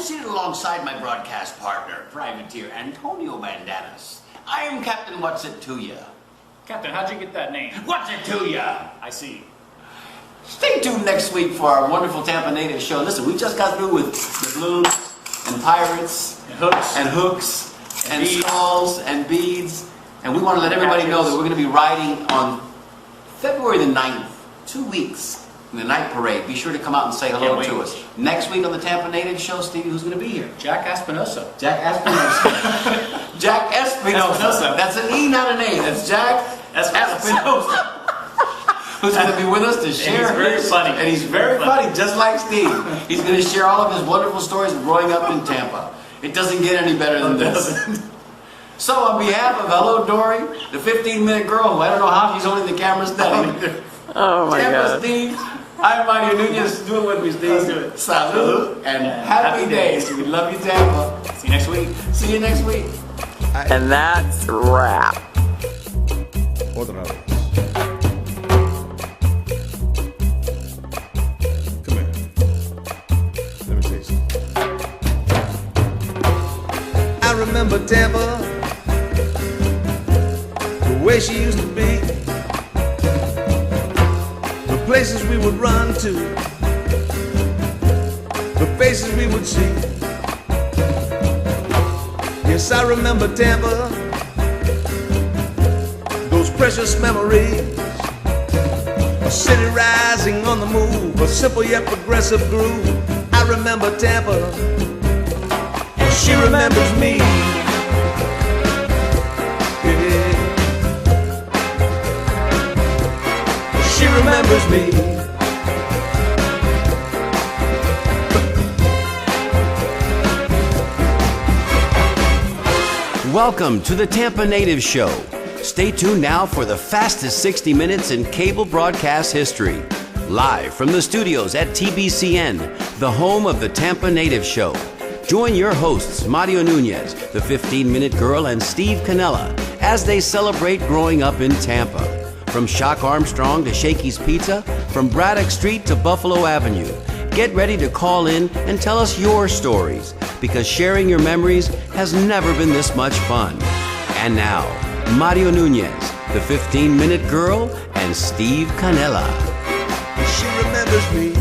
seated alongside my broadcast partner, Privateer Antonio Bandanas. I am Captain What's It To Ya. Captain, how'd you get that name? What's It To Ya? I see. Stay tuned next week for our wonderful Tampa native show. Listen, we just got through with the blues and pirates And hooks. and beads. skulls and beads. And we want to let everybody know that we're going to be riding on February the 9th, 2 weeks. In the night parade. Be sure to come out and say hello Can't to wait. us. Next week on the Tampa Native Show, Stevie, who's going to be here? Jack Espinosa. Jack Espinosa. Jack Espinosa. That's an E, not an A. That's Jack Espinosa. Who's going to be with us to share he's very funny. And he's very funny, just like Steve. He's going to share all of his wonderful stories of growing up in Tampa. It doesn't get any better than this. So on behalf of Hello Dory, the 15-minute girl, who I don't know how she's holding the camera steady. Oh my Tampa God. Steve. I'm Mario Nunez. Do it with me, Steve. Let's do it. Salud and happy days. We love you, Tampa. See you next week. See you next week. And that's wrap. Otra vez. Come here. Let me tell you something. I remember Tampa, the way she used to be, the places we would run to, the faces we would see. Yes, I remember Tampa, those precious memories. A city rising on the move, a simple yet progressive groove. I remember Tampa, and she remembers me. Yeah. She remembers me. Welcome to the Tampa Native Show. Stay tuned now for the fastest 60 minutes in cable broadcast history. Live from the studios at TBCN, the home of the Tampa Native Show. Join your hosts, Mario Nunez, the 15-minute girl, and Steve Canella, as they celebrate growing up in Tampa. From Shock Armstrong to Shakey's Pizza, from Braddock Street to Buffalo Avenue. Get ready to call in and tell us your stories, because sharing your memories has never been this much fun. And now, Mario Nunez, the 15-minute girl, and Steve Canella. She remembers me.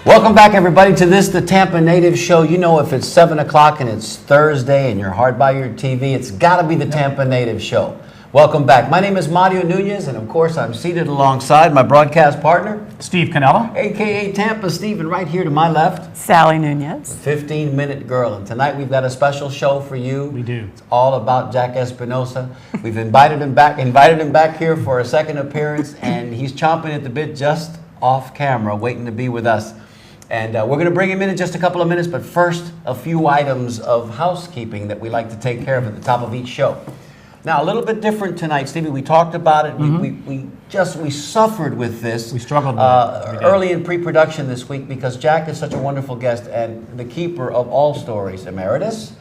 Welcome back, everybody, to this, the Tampa Native Show. You know, if it's 7 o'clock and it's Thursday and you're hard by your TV, it's got to be the Tampa Native Show. Welcome back. My name is Mario Nunez, and of course, I'm seated alongside my broadcast partner, Steve Canella. a.k.a. Tampa Steve, and right here to my left, Sally Nunez. 15-minute girl. And tonight we've got a special show for you. We do. It's all about Jack Espinosa. We've invited him back here for a second appearance, and he's chomping at the bit just off camera, waiting to be with us. And we're going to bring him in just a couple of minutes, but first, a few items of housekeeping that we like to take care of at the top of each show. Now, a little bit different tonight, Stevie. We talked about it. We suffered with this. We struggled with it. We did. Early in pre-production this week, because Jack is such a wonderful guest and the keeper of all stories, emeritus.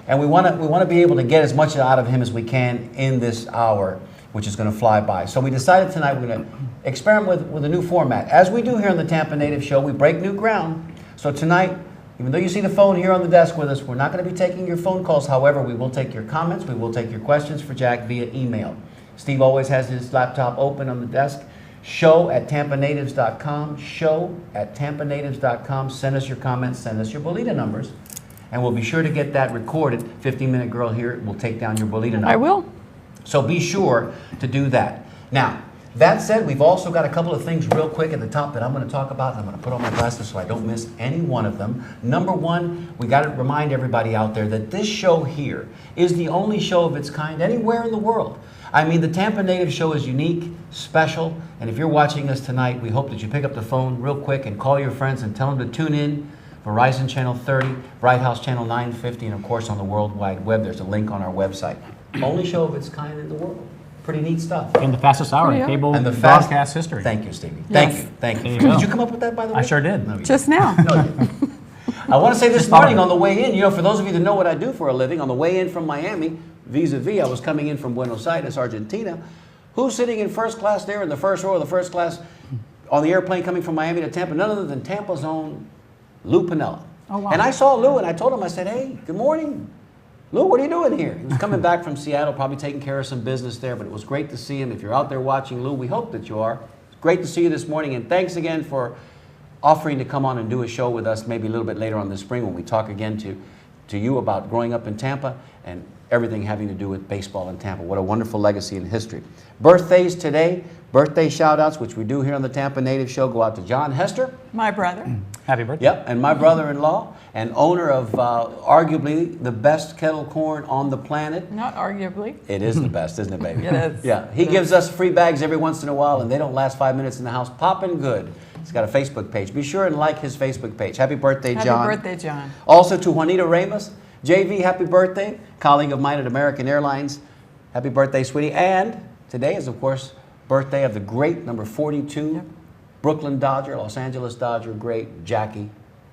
And we want to be able to get as much out of him as we can in this hour, which is going to fly by. So we decided tonight we're going to experiment with a new format. As we do here on the Tampa Native Show, we break new ground. So tonight, even though you see the phone here on the desk with us, we're not going to be taking your phone calls. However, we will take your comments. We will take your questions for Jack via email. Steve always has his laptop open on the desk. Show@tampanatives.com. Show@tampanatives.com. Send us your comments. Send us your Bolita numbers. And we'll be sure to get that recorded. 15-minute girl here will take down your Bolita number. I will. So be sure to do that. Now, that said, we've also got a couple of things real quick at the top that I'm going to talk about, and I'm going to put on my glasses so I don't miss any one of them. Number one, we got to remind everybody out there that this show here is the only show of its kind anywhere in the world. I mean, the Tampa Native Show is unique, special, and if you're watching us tonight, we hope that you pick up the phone real quick and call your friends and tell them to tune in. Verizon Channel 30, Bright House Channel 950, and of course on the World Wide Web. There's a link on our website. Only show of its kind in the world. Pretty neat stuff. In the fastest hour in Yeah. cable And the broadcast history. Thank you, Stevie. Yes. Thank you. There you go. Did you come up with that, by the way? I sure did. No, you Just now. didn't. No, you didn't. I want to say this morning on the way in, for those of you that know what I do for a living, on the way in from Miami, vis-a-vis, I was coming in from Buenos Aires, Argentina. Who's sitting in first class there in the first row of the first class on the airplane coming from Miami to Tampa, none other than Tampa's own Lou Piniella. Oh, wow. And I saw Lou and I told him, I said, hey, good morning. Lou, what are you doing here? He was coming back from Seattle, probably taking care of some business there, but it was great to see him. If you're out there watching, Lou, we hope that you are. It's great to see you this morning, and thanks again for offering to come on and do a show with us maybe a little bit later on this spring when we talk again to you about growing up in Tampa and everything having to do with baseball in Tampa. What a wonderful legacy in history. Birthdays today, birthday shout-outs, which we do here on the Tampa Native Show, go out to John Hester. My brother. Happy birthday. Yep, and my brother-in-law, and owner of arguably the best kettle corn on the planet. Not arguably. It is the best, isn't it, baby? It is. Yeah, he gives us free bags every once in a while, and they don't last 5 minutes in the house. Poppin' good. He's got a Facebook page. Be sure and like his Facebook page. Happy birthday, John. Happy birthday, John. Also to Juanita Ramos. JV, happy birthday. Colleague of mine at American Airlines. Happy birthday, sweetie. And today is, of course, birthday of the great number 42, Yep. Brooklyn Dodger, Los Angeles Dodger, great Jackie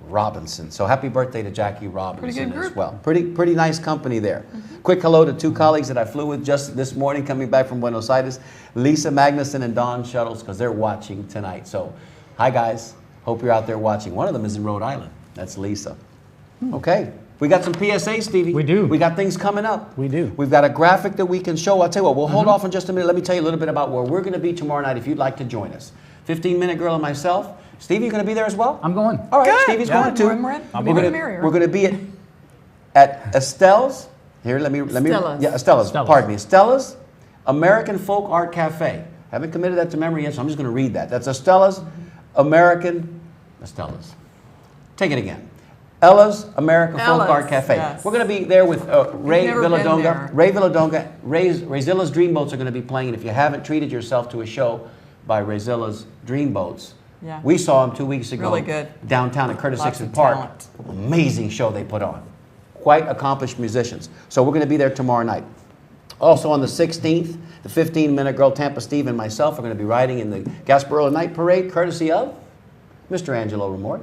Robinson. So happy birthday to Jackie Robinson good as group. well. Pretty nice company there. Quick hello to two colleagues that I flew with just this morning coming back from Buenos Aires, Lisa Magnuson and Dawn Shuttles, because they're watching tonight. So hi guys, hope you're out there watching. One of them is in Rhode Island. That's Lisa. Okay. We got some PSAs, Stevie. We do. We got things coming up. We do. We've got a graphic that we can show. I'll tell you what, we'll hold off in just a minute. Let me tell you a little bit about where we're going to be tomorrow night if you'd like to join us. 15-Minute Girl and myself. Stevie, you going to be there as well? I'm going. All right, Good. Stevie's Yeah. going too. I'll be there. We're going to be at Estelle's. Here, let me. Stella's. Yeah, Estelle's. Stella's. Pardon me. Estelle's American Folk Art Cafe. Haven't committed that to memory yet, so I'm just going to read that. That's Estelle's Estelle's. Take it again. Ella's American Folk Ella's, Art Cafe. yes. We're going to be there with Ray never been Villadonga. there. Ray Villadonga. Rayzilla's Dreamboats are going to be playing. And if you haven't treated yourself to a show by Rayzilla's Dreamboats, Yeah. we saw him 2 weeks ago. Really good. Downtown at Curtis Lots Dixon of Park. talent. Amazing show they put on. Quite accomplished musicians. So we're going to be there tomorrow night. Also on the 16th, the 15-Minute Girl, Tampa Steve and myself are going to be riding in the Gasparilla Night Parade, courtesy of Mr. Angelo Ramort.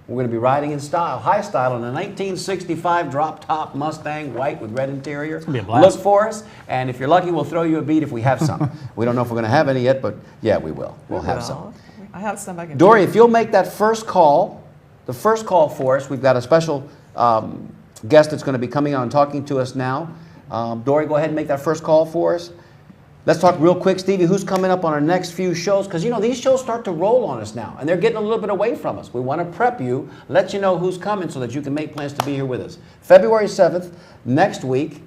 We're going to be riding in style, high style, in a 1965 drop-top Mustang, white with red interior. It's going to be a blast. Look for us, and if you're lucky, we'll throw you a beat if we have some. We don't know if we're going to have any yet, but yeah, we will. We'll have some. I have some I can Dory, if you'll make that first call, the first call for us, we've got a special guest that's going to be coming on and talking to us now. Dory, go ahead and make that first call for us. Let's talk real quick, Stevie, who's coming up on our next few shows? Because, you know, these shows start to roll on us now, and they're getting a little bit away from us. We want to prep you, let you know who's coming so that you can make plans to be here with us. February 7th, next week,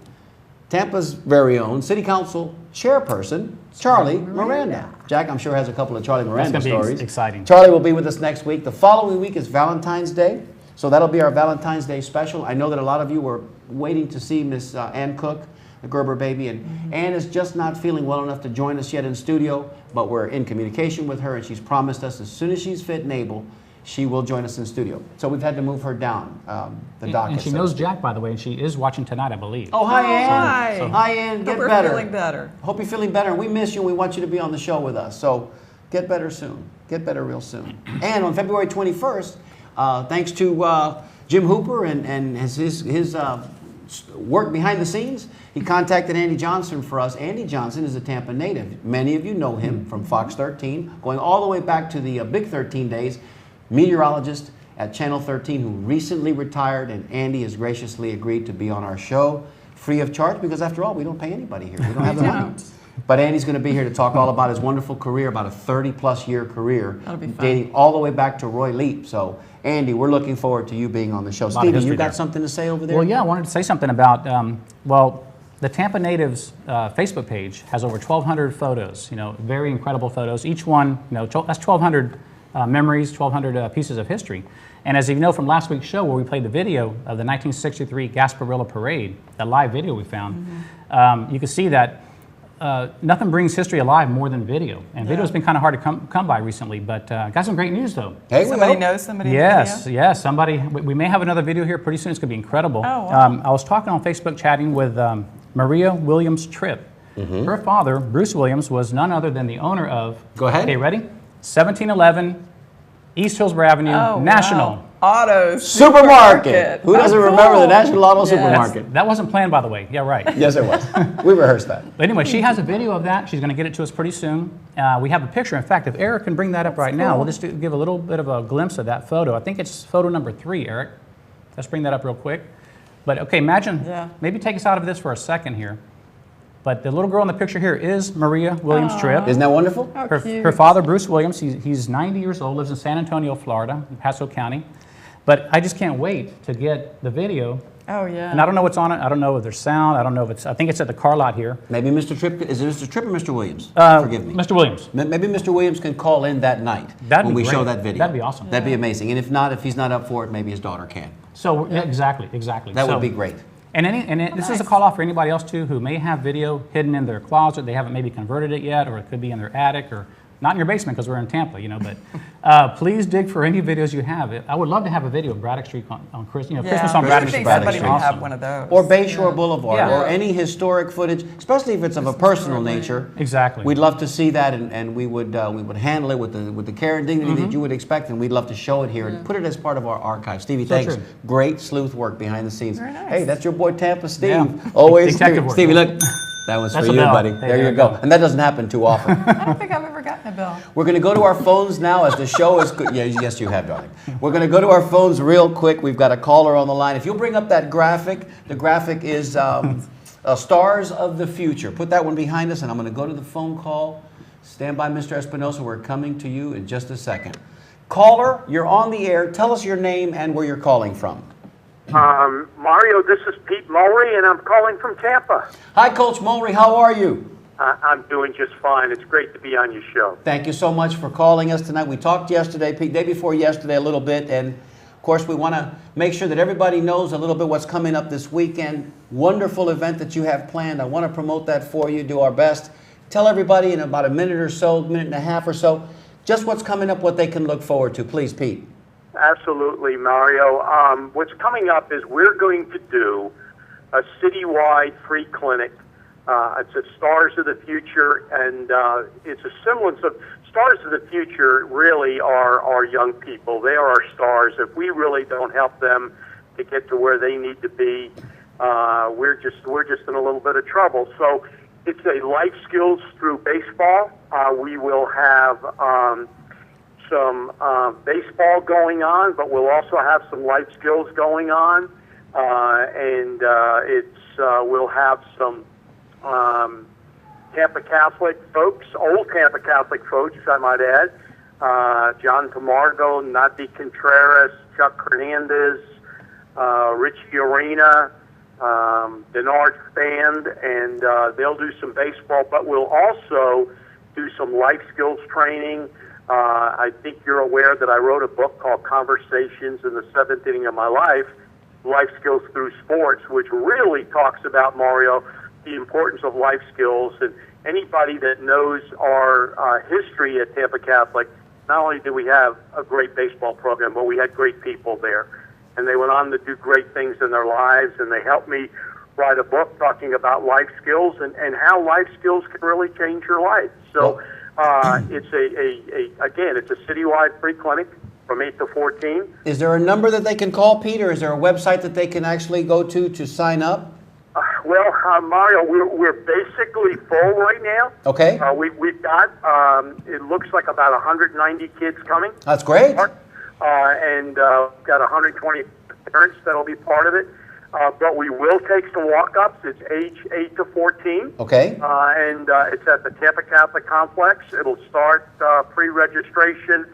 Tampa's very own City Council Chairperson, Charlie Miranda. Jack, I'm sure, has a couple of Charlie Miranda That's gonna be stories. exciting. Charlie will be with us next week. The following week is Valentine's Day, so that'll be our Valentine's Day special. I know that a lot of you were waiting to see Miss Ann Cook, the Gerber baby, and Ann is just not feeling well enough to join us yet in studio, but we're in communication with her, and she's promised us as soon as she's fit and able, she will join us in studio. So we've had to move her down the docket. And she so to knows speak. Jack, by the way, and she is watching tonight, I believe. Oh, hi, Ann. hi. So- Hi, Ann. Hope Get we're better. feeling better. Hope you're feeling better. We miss you, and we want you to be on the show with us. So get better soon. Get better real soon. And on February 21st, thanks to Jim Hooper and his work behind the scenes, he contacted Andy Johnson for us. Andy Johnson is a Tampa native. Many of you know him from Fox 13, going all the way back to the Big 13 days, meteorologist at Channel 13 who recently retired, and Andy has graciously agreed to be on our show free of charge because, after all, we don't pay anybody here. We don't have the money. But Andy's going to be here to talk all about his wonderful career, about a 30-plus year career, That'll be fun. dating all the way back to Roy Leap. So, Andy, we're looking forward to you being on the show. lot of Stevie, history you got there. something to say over there? Well, yeah, I wanted to say something about, the Tampa Natives Facebook page has over 1,200 photos, very incredible photos. Each one, that's 1,200 memories, 1,200 pieces of history. And as you know from last week's show where we played the video of the 1963 Gasparilla Parade, that live video we found, you can see that nothing brings history alive more than video. And video's been kind of hard to come by recently, but got some great news though. Hey, Somebody knows somebody in the Yes, video? yes, somebody. We may have another video here pretty soon. It's going to be incredible. Oh, wow. I was talking on Facebook chatting with Maria Williams Tripp. Her father, Bruce Williams, was none other than the owner of... Go ahead. Okay, ready? 1711 East Hillsborough Avenue, Oh, National. wow. Auto Supermarket. Who doesn't remember the National Auto Yes. Supermarket? That wasn't planned, by the way. Yeah, right. Yes, it was. We rehearsed that. But anyway, she has a video of that. She's going to get it to us pretty soon. We have a picture. In fact, if Eric can bring that up right now, we'll just give a little bit of a glimpse of that photo. I think it's photo number 3, Eric. Let's bring that up real quick. But okay, imagine, maybe take us out of this for a second here. But the little girl in the picture here is Maria Williams Tripp. Isn't that wonderful? Her father, Bruce Williams, he's 90 years old, lives in San Antonio, Florida, in Pasco County. But I just can't wait to get the video. Oh, yeah. And I don't know what's on it. I don't know if there's sound. I don't know if it's, I think it's at the car lot here. Maybe Mr. Tripp, is it Mr. Tripp or Mr. Williams? Forgive me. Mr. Williams. Maybe Mr. Williams can call in that night when we show that video. That'd be awesome. That'd be amazing. And if not, if he's not up for it, maybe his daughter can. So, exactly. That would be great. And this is a call out for anybody else too who may have video hidden in their closet. They haven't maybe converted it yet, or it could be in their attic, or not in your basement because we're in Tampa, But please dig for any videos you have. I would love to have a video of Braddock Street on Christmas on Braddock Street. Somebody would have one of those. Or Bayshore Boulevard, or any historic footage, especially if it's of a personal nature. Exactly. We'd love to see that, and we would handle it with the care and dignity that you would expect, and we'd love to show it here and put it as part of our archive. Stevie, thanks. True. Great sleuth work behind the scenes. Very nice. Hey, that's your boy Tampa Steve. Yeah. Always Detective work. Stevie, look. That was That's for a you, bell. buddy. Hey, there you go. And that doesn't happen too often. I don't think I've ever gotten a bill. We're going to go to our phones now as the show is... yes, you have, darling. We're going to go to our phones real quick. We've got a caller on the line. If you'll bring up that graphic, the graphic is Stars of the Future. Put that one behind us, and I'm going to go to the phone call. Stand by, Mr. Espinosa. We're coming to you in just a second. Caller, you're on the air. Tell us your name and where you're calling from. Mario, this is Pete Mulry, and I'm calling from Tampa. Hi, Coach Mulry. How are you? I'm doing just fine. It's great to be on your show. Thank you so much for calling us tonight. We talked yesterday, Pete, day before yesterday a little bit, and of course we want to make sure that everybody knows a little bit what's coming up this weekend. Wonderful event that you have planned. I want to promote that for you, do our best. Tell everybody in about a minute or so, minute and a half or so, just what's coming up, what they can look forward to. Please, Pete. Absolutely, Mario. What's coming up is we're going to do a citywide free clinic. It's a Stars of the Future, and it's a semblance of Stars of the Future really are our young people. They are our stars. If we really don't help them to get to where they need to be, we're just in a little bit of trouble. So it's a life skills through baseball. We will have some baseball going on, but we'll also have some life skills going on, and we'll have some Tampa Catholic folks, old Tampa Catholic folks, I might add, John Camargo, Nati Contreras, Chuck Hernandez, Richie Arena, Denard's band, and they'll do some baseball, but we'll also do some life skills training. I think you're aware that I wrote a book called Conversations in the Seventh Inning of My Life, Life Skills Through Sports, which really talks about, Mario, the importance of life skills. And anybody that knows our history at Tampa Catholic, not only did we have a great baseball program, but we had great people there. And they went on to do great things in their lives, and they helped me write a book talking about life skills and how life skills can really change your life. So it's a citywide free clinic from 8 to 14. Is there a number that they can call, Pete, or is there a website that they can actually go to sign up? Mario, we're basically full right now. Okay. We've got, it looks like about 190 kids coming. That's great. And got 120 parents that'll be part of it. But we will take some walk-ups. It's age 8 to 14. Okay. And it's at the Tampa Catholic Complex. It'll start pre-registration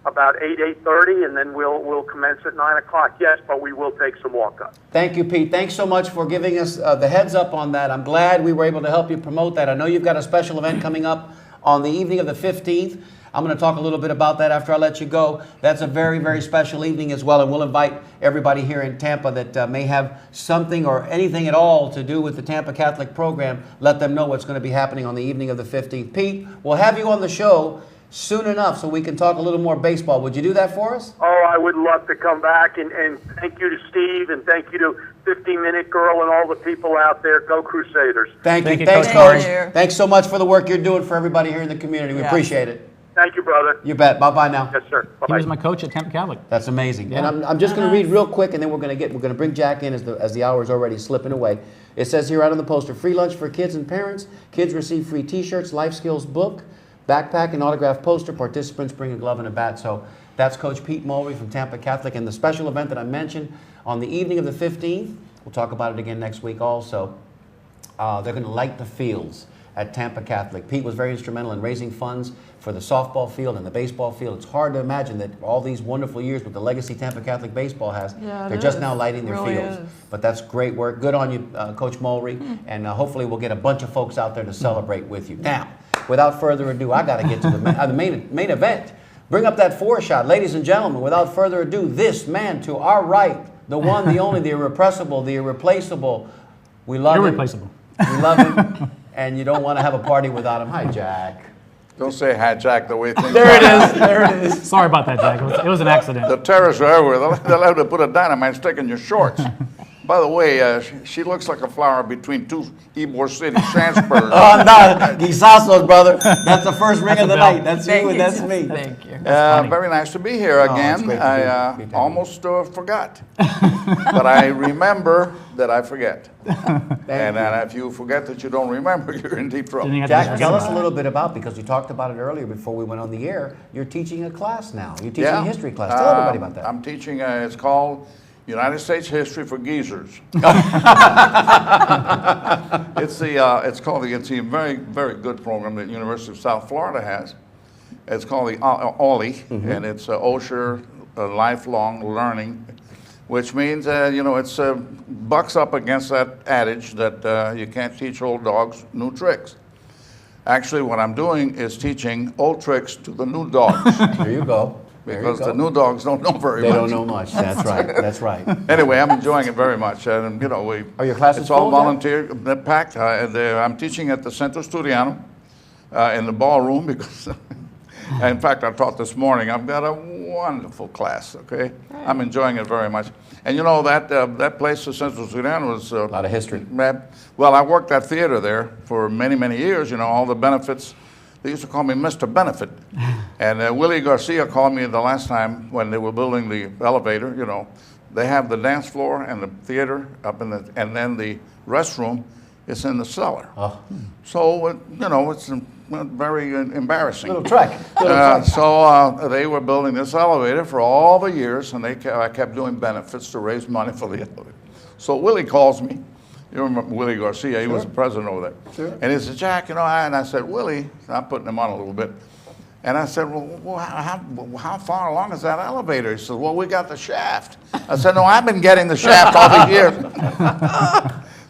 about 8:30, and then we'll commence at 9 o'clock. Yes, but we will take some walk-ups. Thank you, Pete. Thanks so much for giving us the heads up on that. I'm glad we were able to help you promote that. I know you've got a special event coming up on the evening of the 15th. I'm going to talk a little bit about that after I let you go. That's a very, very special evening as well, and we'll invite everybody here in Tampa that may have something or anything at all to do with the Tampa Catholic program. Let them know what's going to be happening on the evening of the 15th. Pete, we'll have you on the show soon enough so we can talk a little more baseball. Would you do that for us? Oh, I would love to come back, and thank you to Steve, and thank you to 15-Minute Girl and all the people out there. Go Crusaders. Thank you. you, Thanks, Coach. Coach. Thanks so much for the work you're doing for everybody here in the community. We appreciate it. Thank you, brother. You bet. Bye-bye now. Yes, sir. He Bye-bye. was my coach at Tampa Catholic. That's amazing. Yeah. And I'm just going to read real quick, and then we're going to bring Jack in as the hour is already slipping away. It says here right on the poster, free lunch for kids and parents. Kids receive free T-shirts, life skills book, backpack, and autographed poster. Participants bring a glove and a bat. So that's Coach Pete Mulry from Tampa Catholic. And the special event that I mentioned on the evening of the 15th, we'll talk about it again next week also. They're going to light the fields at Tampa Catholic. Pete was very instrumental in raising funds for the softball field and the baseball field. It's hard to imagine that all these wonderful years with the legacy Tampa Catholic baseball has, Yeah, they're it just is. now lighting their Really fields. is. But that's great work. Good on you, Coach Mulry. And hopefully we'll get a bunch of folks out there to celebrate with you. Now, without further ado, I got to get to the main event. Bring up that 4-shot. Ladies and gentlemen, without further ado, this man to our right, the one, the only, the irrepressible, the irreplaceable. We love him. Irreplaceable. We love him. And you don't want to have a party without him. Hi, Jack. Don't say hi, Jack, the way things There it are. is. There it is. Sorry about that, Jack. It was an accident. The terrorists are everywhere. They'll have to put a dynamite stick in your shorts. By the way, she looks like a flower between two Ybor City transfers. Oh, no. Guisazos, brother. That's the first ring of the Bill. night. That's Thank you and you. that's me. Thank you. funny. Very nice to be here Oh, it's again. great to I be here. almost forgot. But I remember that I forget. And if you forget that you don't remember, you're in deep trouble. Didn't you have to Jack, ask tell about us a it? little bit about, because you talked about it earlier before we went on the air, you're teaching a class now. You're teaching a history class. Tell everybody about that. I'm teaching, it's called United States History for Geezers. It's a very, very good program that University of South Florida has. It's called the OLLI, and it's OSHA Lifelong Learning, which means, it's bucks up against that adage that you can't teach old dogs new tricks. Actually, what I'm doing is teaching old tricks to the new dogs. There you go. There you Because go. the new dogs don't know very They much. don't know much. That's right. That's right. Anyway, I'm enjoying it very much, and Are your classes it's all full, Jack? volunteer, they're packed. I'm teaching at the Centro Studiano in the ballroom because, in fact, I taught this morning. I've got a wonderful class. Okay, I'm enjoying it very much, and that place, the Centro Studiano, is A lot of history. Well, I worked at theater there for many, many years. All the benefits. They used to call me Mr. Benefit. And Willie Garcia called me the last time when they were building the elevator. They have the dance floor and the theater up and then the restroom is in the cellar. Oh. So, it's very embarrassing. Little trek. Little trek. So they were building this elevator for all the years, and I kept doing benefits to raise money for the elevator. So Willie calls me. You remember Willie Garcia? He was the president over there. Sure. And he said, Jack, and I said, Willie, I'm putting him on a little bit. And I said, well, how far along is that elevator? He said, well, we got the shaft. I said, no, I've been getting the shaft all these years.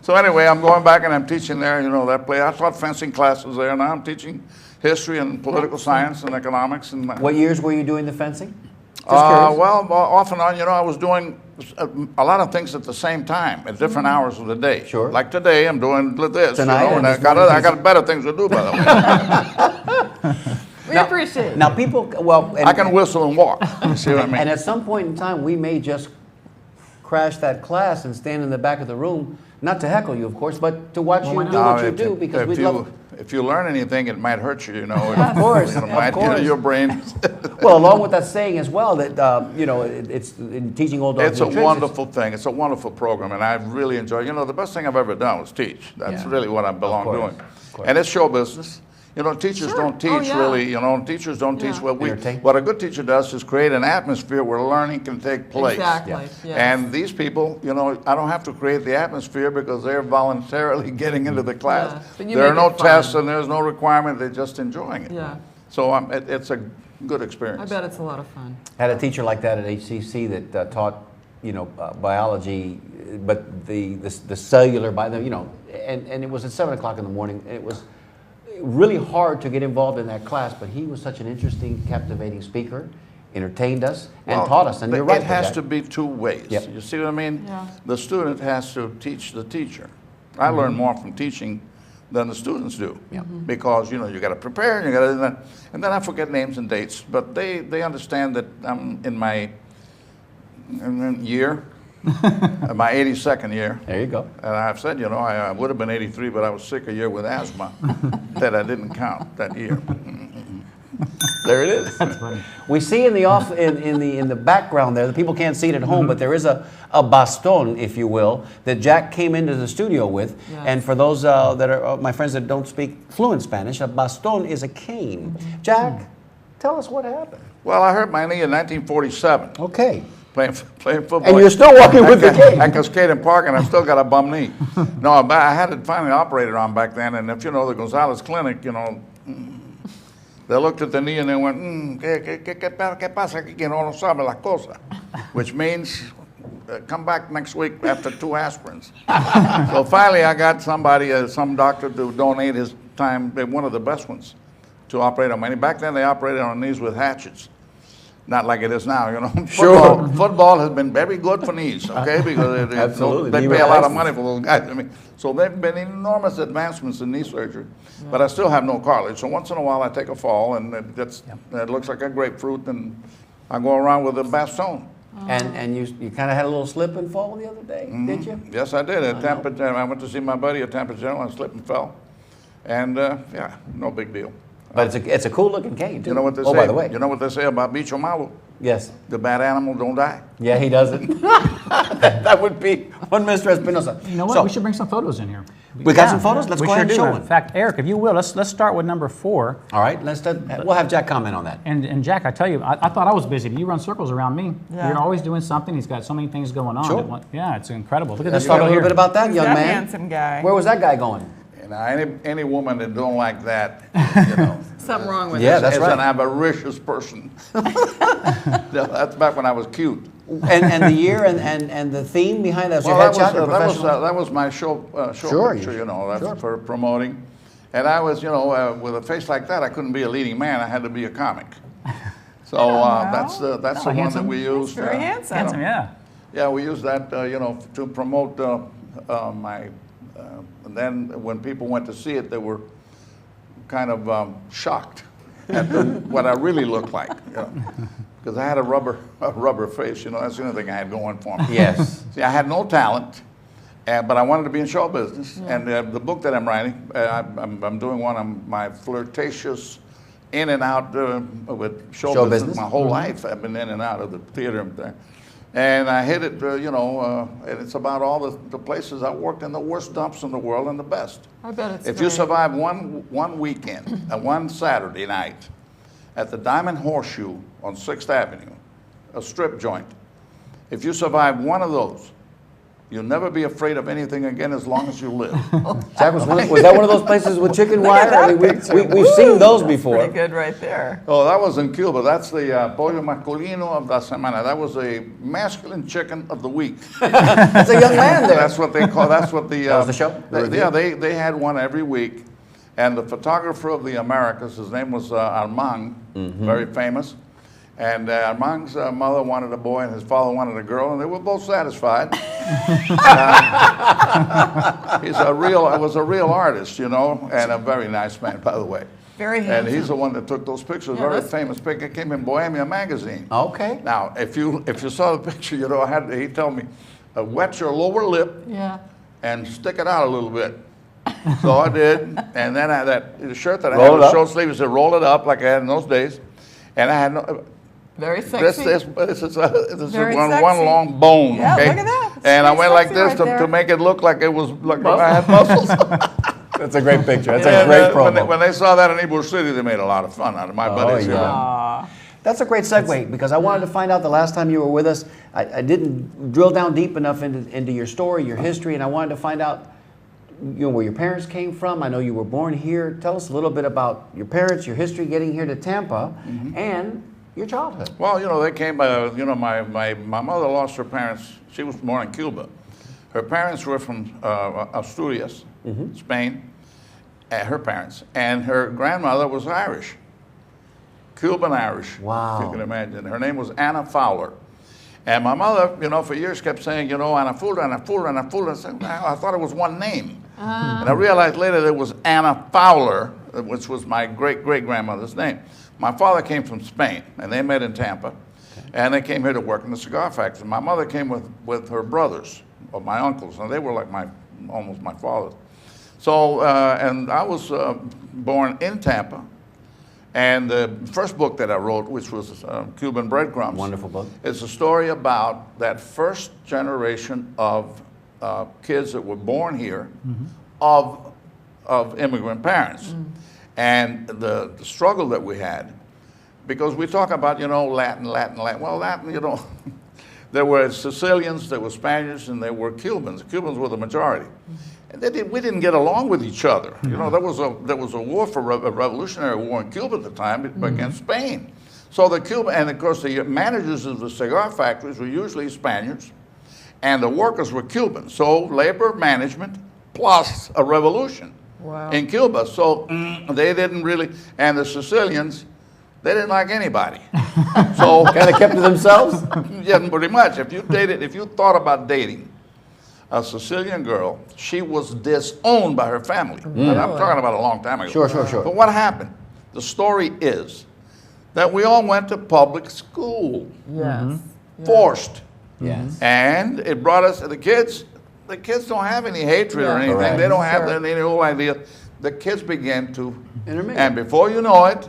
So anyway, I'm going back and I'm teaching there, that place. I taught fencing classes there. Now I'm teaching history and political science and economics. And What years were you doing the fencing? Just curious. well, off and on, I was doing a lot of things at the same time at different hours of the day. Sure. Like today, I'm doing this. Tonight and and I this morning, got better things to do, by the way. We appreciate it. Now, people, well, I can whistle and walk. You see what I mean? and at some point in time, we may just crash that class and stand in the back of the room, not to heckle you, of course, but to watch you do what you do, because we'd love. If you learn anything, it might hurt you. Of course, It of might course. your brain. Well, along with that saying as well, that it's in teaching old dogs. It's a new tricks, wonderful thing. It's a wonderful program, and I really enjoy. The best thing I've ever done was teach. That's Yeah. really what I belong course, doing. of course. And it's show business. Teachers Sure. don't teach Oh, yeah. really. Teachers don't teach Yeah. Entertain. what a good teacher does is create an atmosphere where learning can take place. Exactly. Yeah. Yes. And these people, I don't have to create the atmosphere because they're voluntarily getting into the class. Yeah, but you There are make no it fun. tests and there's no requirement. They're just enjoying it. Yeah. So it's a good experience. I bet it's a lot of fun. Had a teacher like that at HCC that taught, biology, but the cellular and it was at 7 o'clock in the morning. It was really hard to get involved in that class, but he was such an interesting, captivating speaker, entertained us, and Well, taught us. And you're right. It has Jack. to be two ways. Yep. You see what I mean? Yeah. The student has to teach the teacher. I learn more from teaching than the students do. Yeah. Because you got to prepare, and then I forget names and dates. But they understand that I'm in my year, my 82nd year. There you go. And I've said, I would have been 83, but I was sick a year with asthma that I didn't count that year. There it is. We see in the background there, the people can't see it at home, but there is a baston, if you will, that Jack came into the studio with. Yes. And for those that are my friends that don't speak fluent Spanish, a baston is a cane. Jack, tell us what happened. Well, I hurt my knee in 1947 Okay. playing football. And you're still walking with the cane. I can skate in park, and I still got a bum knee. No, I had it finally operated on back then, and if you know the Gonzalez Clinic, you know, they looked at the knee and they went, ¿Qué pasa aquí que no sabe la cosa? Which means, come back next week after 2 aspirins. So finally I got somebody, some doctor to donate his time, one of the best ones, to operate on my knee. Back then they operated on knees with hatchets. Not like it is now, you know. Sure. Football has been very good for knees, okay? Because Absolutely. they Knee pay a lot of replacements. money for those guys. I mean, so there have been enormous advancements in knee surgery, but I still have no cartilage. So once in a while I take a fall, and it looks like a grapefruit, and I go around with a baston. And you kind of had a little slip and fall the other day, did you? Yes, I did. At Tampa, I went to see my buddy at Tampa General, and slipped and fell. And yeah, no big deal. But it's a cool looking cane, too. You know what they say? Oh, by the way. You know what they say about bicho malo? Yes. The bad animal don't die. Yeah, he doesn't. That would be one Mr. Espinosa. You know what? So, We should bring some photos in here. We got some photos? Let's we go ahead sure and show do. one. In fact, Eric, if you will, let's start with number 4. all right, we'll have Jack comment on that. And Jack, I tell you, I thought I was busy, but you run circles around me. Yeah. You're always doing something. He's got so many things going on. Sure. Yeah, it's incredible. Look at Let's this talk a photo little here. bit about that, Who's young that man. handsome guy? Where was that guy going? And any woman that don't like that, you know, Something wrong with Yeah, it. that's is right. an avaricious person. That's back when I was cute. And the year and the theme behind that was Well, your headshot, your that professional? was my show Sure, picture, you know, that's sure. for promoting. And I was, you know, with a face like that, I couldn't be a leading man. I had to be a comic. So that's the one handsome. that we used. Very handsome. Handsome, yeah. Yeah, we used that, you know, to promote my. And then when people went to see it, they were kind of shocked at what I really looked like. You know? Because I had a rubber face, you know, that's the only thing I had going for me. Yes. See, I had no talent, but I wanted to be in show business. And the book that I'm writing, I'm doing one on my flirtatious in and out with show business. My whole life I've been in and out of the theater and there. And I hit it, you know, and it's about all the places I worked in, the worst dumps in the world and the best. I bet it's If great. you survive one weekend, one Saturday night, at the Diamond Horseshoe on 6th Avenue, a strip joint, if you survive one of those, you'll never be afraid of anything again as long as you live. Jack, was that one of those places with chicken wire? I mean, we've seen those before. Pretty good right there. Oh, that was in Cuba. That's the pollo masculino of la semana. That was a masculine chicken of the week. That's a young man there. That's what they call. That's what the. That was the show? They had one every week, and the photographer of the Americas, his name was Armand, very famous, and Armand's mother wanted a boy and his father wanted a girl, and they were both satisfied. He was a real artist, you know, and a very nice man, by the way. Very And handsome. he's the one that took those pictures. Yeah, Very that's- famous picture. It came in Bohemia magazine. Okay. Now, if you saw the picture, you know, he told me, wet your lower lip Yeah. and stick it out a little bit. So I did, and then the shirt that I Roll had it was up. short sleeve. He said, roll it up like I had in those days, and I had no. Very This sexy. is Very one sexy. long bone. Yeah, okay? look at that. It's And I very went like sexy this right to there. make it look like it was like I had muscles. That's a great picture. That's And, a great when promo. they saw that in Ybor City, they made a lot of fun out of my buddies. yeah. Aw. That's a great segue because I wanted to find out the last time you were with us. I didn't drill down deep enough into your story, your history, and I wanted to find out where your parents came from. I know you were born here. Tell us a little bit about your parents, your history getting here to Tampa, and your childhood. Well, you know, they came, you know, my mother lost her parents. She was born in Cuba. Her parents were from Asturias, Spain, her parents. And her grandmother was Irish, Cuban Irish, Wow. if you can imagine. Her name was Anna Fowler. And my mother, you know, for years kept saying, you know, Anna Fowler, Anna Fowler, Anna Fowler. I said, "Well, I thought it was one name. And I realized later that it was Anna Fowler, which was my great-great-grandmother's name. My father came from Spain, and they met in Tampa, and they came here to work in the cigar factory. My mother came with her brothers, or my uncles, and they were like almost my fathers. So, and I was born in Tampa, And the first book that I wrote, which was Cuban Breadcrumbs. Wonderful book. It's a story about that first generation of kids that were born here of immigrant parents. And the struggle that we had, because we talk about, Latin. Well, Latin, there were Sicilians, there were Spaniards, and there were Cubans. The Cubans were the majority. And we didn't get along with each other. There was a war for a revolutionary war in Cuba at the time against Spain. So the Cuban, and of course the managers of the cigar factories were usually Spaniards, and the workers were Cubans. So labor management plus a revolution in Cuba. So they didn't really, and the Sicilians, they didn't like anybody. So Kind of kept to themselves? yeah, pretty much. If you thought about dating a Sicilian girl, she was disowned by her family. And I'm talking about a long time ago. Sure. But what happened? The story is that we all went to public school, Yes. forced. Yes. And it brought us, the kids don't have any hatred or anything. Correct. They don't have Sure. any whole idea. The kids began to Intermingle. and before you know it,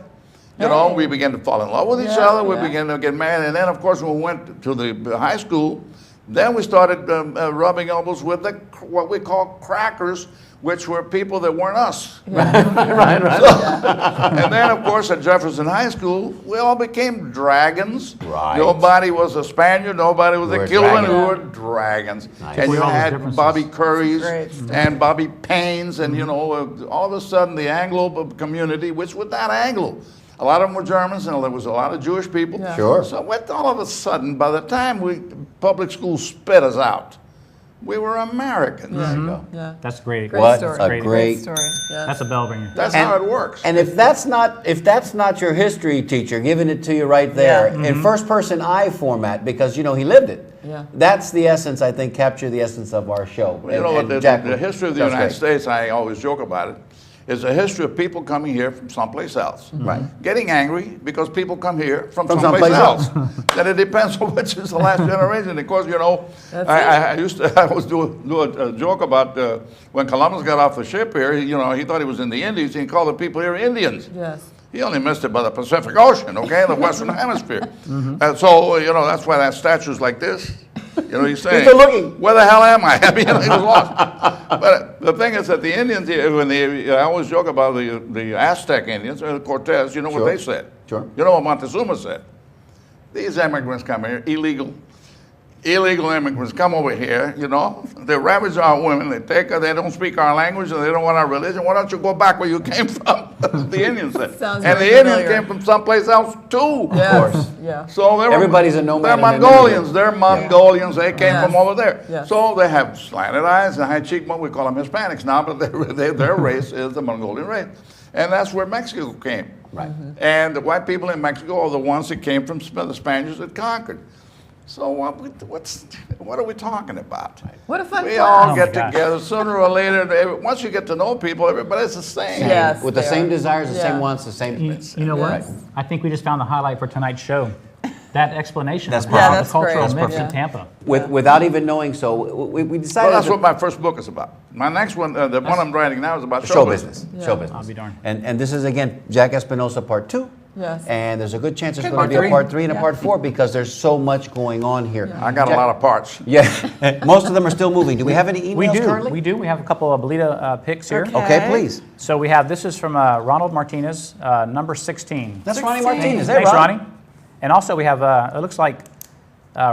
we began to fall in love with each other. We began to get married. And then, of course, when we went to the high school, then we started rubbing elbows with what we call crackers, which were people that weren't us. Right. And then, of course, at Jefferson High School, we all became dragons. Right. Nobody was a Spaniard. Nobody was We were a Cuban. dragons. We were dragons. Nice. And With you all those had differences. Bobby Curry's Great. and Bobby Payne's, and all of a sudden the Anglo community, which was not Anglo. A lot of them were Germans, and there was a lot of Jewish people. Yeah. Sure. So all of a sudden, by the time public school spit us out, we were Americans. There you go. Yeah. That's great. Great What story. a great- story. Yeah. That's a bell ringer. That's how it works. And if that's not your history teacher giving it to you right there in first person I format, because he lived it. Yeah. That's the essence, I think, capture the essence of our show. And The Jack, history of the that's United great. States, I always joke about it, is a history of people coming here from someplace else. Right. Getting angry because people come here from someplace someplace else. else. And it depends on which is the last generation. Of course, I always do a joke about when Columbus got off the ship here, he thought he was in the Indies, and he called the people here Indians. Yes. He only missed it by the Pacific Ocean, the Western Hemisphere. And so, that's why that statue's like this. He's saying, still looking. where the hell am I? I mean, he was lost. But the thing is that the Indians, I always joke about the Aztec Indians, Cortez, what they said? Sure. You know what Montezuma said? These immigrants come here, illegal immigrants come over here, they ravage our women, they don't speak our language, and they don't want our religion. Why don't you go back where you came from? The Indians said. Sounds and very the Indians familiar. came from someplace else too. Yes. course. Yeah. So Everybody's a nomad They're and an Mongolians. immigrant. They're Mongolians. They came Yes. from over there. Yes. So they have slanted eyes and high cheekbones. We call them Hispanics now, but their race is the Mongolian race. And that's where Mexico came. Right. And the white people in Mexico are the ones that came from the Spaniards that conquered. So what are we talking about? What a fun We class. all Oh get my gosh. together sooner or later. Once you get to know people, everybody's the same. Yes. With the they same are. desires, the Yeah. same wants, the same. You know what? Yes. I think we just found the highlight for tonight's show. That explanation That's of perfect. how Yeah, the that's cultural great. mix That's in perfect. Tampa. Without even knowing, so we decided. Well, that's to- what my first book is about. My next one, the one I'm writing now, is about show business. Yeah. Show business. I'll be darned. And this is again Jack Espinosa Part 2. Yes. And there's a good chance there's Okay, going to be part a three. Part 3 and a Yeah. Part 4 because there's so much going on here. I got a lot of parts. Yeah, most of them are still moving. Do we have any emails We do. currently? We do. We have a couple of Bolita picks here. Okay. Okay, please. So we have, this is from Ronald Martinez, number 16. That's Ronnie 16. Martinez. Hey, Thanks, Ron. Ronnie. And also we have, it looks like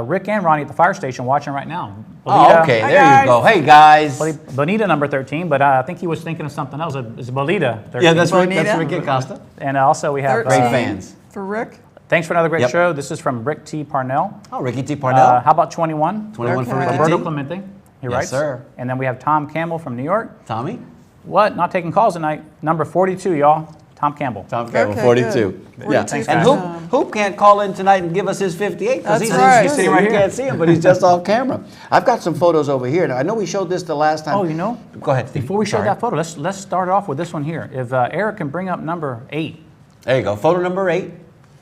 Rick and Ronnie at the fire station watching right now. Oh, okay. Hi, There guys. you go. Hey, guys. Bonita number 13, but I think he was thinking of something else. It's Bolita 13. Yeah, that's Rick. Bonita. That's Rick Acosta. And also we have, 13 Great fans. For Rick. thanks for another great Yep. show. This is from Rick T. Parnell. Oh, Ricky T. Parnell. How about 21? 21 for Okay. Ricky Roberto T. Clemente, he Yes, writes. sir. And then we have Tom Campbell from New York. Tommy. What? Not taking calls tonight. Number 42, y'all. Tom Campbell. Tom Campbell, Okay, 42. good. Yeah. 42 And for Hoop can't call in tonight and give us his 58 because That's he's right. sitting right here. You can't see him, but he's just off camera. I've got some photos over here. Now, I know we showed this the last time. Oh, you know? Go ahead, Steve. Before we show Sorry. that photo, let's start off with this one here. If Eric can bring up number 8, There you go. Photo number 8.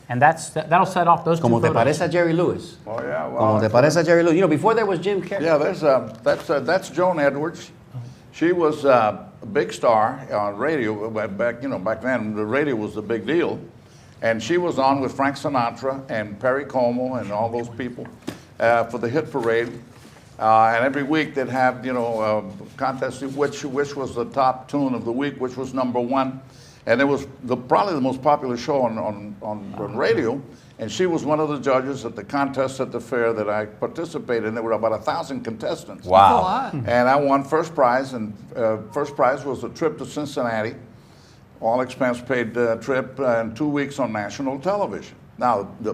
and that'll set off those Como two te photos. parece a Jerry Lewis. Oh yeah, Como te parece a Jerry Lewis. You know, before there was Jim Carrey. Yeah, that's Joan Edwards. She was a big star on radio back then. The radio was the big deal, And she was on with Frank Sinatra and Perry Como and all those people for the hit parade. And every week they'd have, contests which was the top tune of the week, which was #1. And it was probably the most popular show on radio. And she was one of the judges at the contest at the fair that I participated in. There were about 1,000 contestants. Wow. And I won first prize, and first prize was a trip to Cincinnati, all expense paid trip, and 2 weeks on national television. Now, the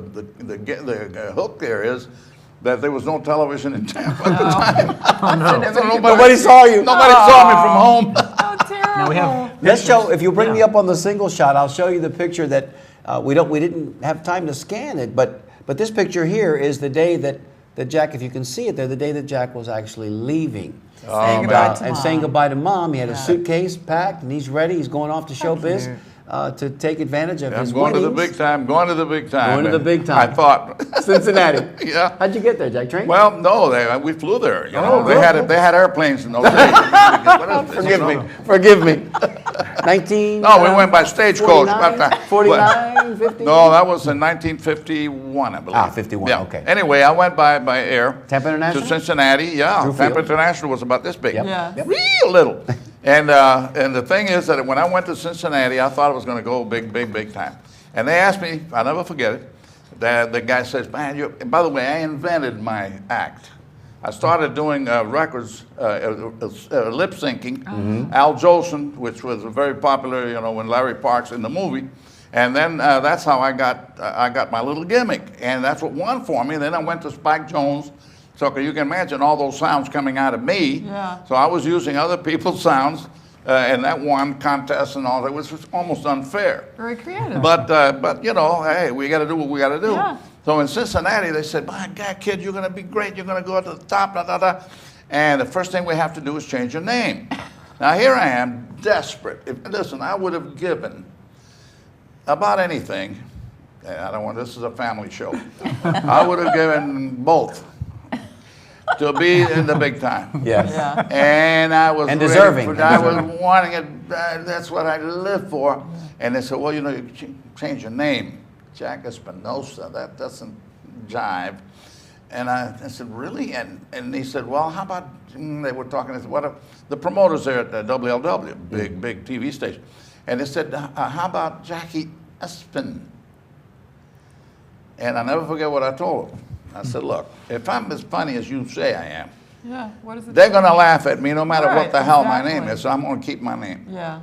hook there is that there was no television in Tampa at the time. So Nobody saw you. Nobody saw me from home. Oh, terrible. Now we have Let's show. If you bring me up on the single shot, I'll show you the picture that we didn't have time to scan it, but this picture here is the day that Jack, if you can see it there, the day that Jack was actually leaving. Saying goodbye to And Mom. saying goodbye to Mom. He had a suitcase packed and he's ready. He's going off to showbiz to take advantage of his I'm going to the winnings. big time, going to the big time. Going to the big time. I thought. Cincinnati. Yeah. How'd you get there, Jack? Train? Well, no, we flew there. You know, good. they had airplanes in those days. What is this? Forgive me. 19. No, we went by stagecoach. 49, 50? No, that was in 1951, I believe. 51, Yeah. okay. Anyway, I went by air. Tampa International? To Cincinnati, yeah. Drew Tampa Field. International was about this big. Yep. Yeah. Yep. Real little. And the thing is that when I went to Cincinnati, I thought it was going to go big time. And they asked me, I'll never forget it, the guy says, man, by the way, I invented my act. I started doing records, lip syncing. Al Jolson, which was very popular, when Larry Parks in the movie. And then that's how I got my little gimmick. And that's what won for me. And then I went to Spike Jones. So you can imagine all those sounds coming out of me. Yeah. So I was using other people's sounds, and that won contests and all that, which was almost unfair. Very creative. But hey, we got to do what we got to do. Yeah. So in Cincinnati, they said, my God, kid, you're going to be great. You're going to go to the top, da, da, da. And the first thing we have to do is change your name. Now, here I am, desperate. Listen, I would have given about anything. This is a family show. I would have given both to be in the big time. Yes. Yeah. And I was And ready deserving. for- I was wanting it. That's what I live for. And they said, well, you change your name. Jack Espinosa, that doesn't jive. And I said, really? And he said, well, how about, they were talking, I said, what if the promoters there at WLW, big TV station. And they said, how about Jackie Espin? And I'll never forget what I told him. I said, look, if I'm as funny as you say I am, Yeah. What is it? they're going to laugh at me no matter Right, what the hell my exactly. name is, so I'm going to keep my name. Yeah.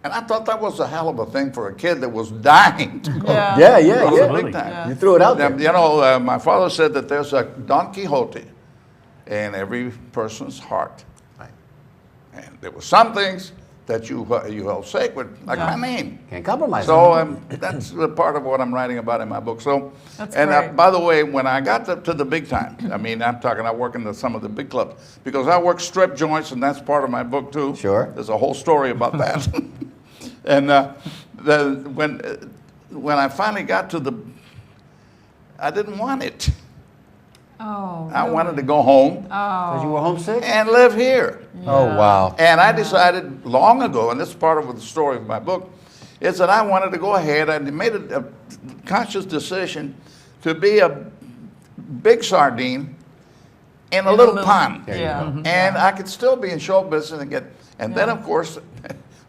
And I thought that was a hell of a thing for a kid that was dying to go Yeah. Yeah. to the Absolutely. big time. Yeah. You threw it out there. You know, my father said that there's a Don Quixote in every person's heart. And there were some things that you held sacred, like Yeah. my name. Can't compromise. So that's the part of what I'm writing about in my book. So, That's and great. by the way, when I got to the big time, I mean, I work in some of the big clubs because I work strip joints, and that's part of my book too. Sure. There's a whole story about that. And when I finally got to I didn't want it. Oh. I wanted to go home Because you were homesick? and live here. Oh, wow. And I decided long ago, and this is part of the story of my book, is that I wanted to go ahead. I made a conscious decision to be a big sardine in a little pond. Yeah. And I could still be in show business and get. And then, Yeah. of course,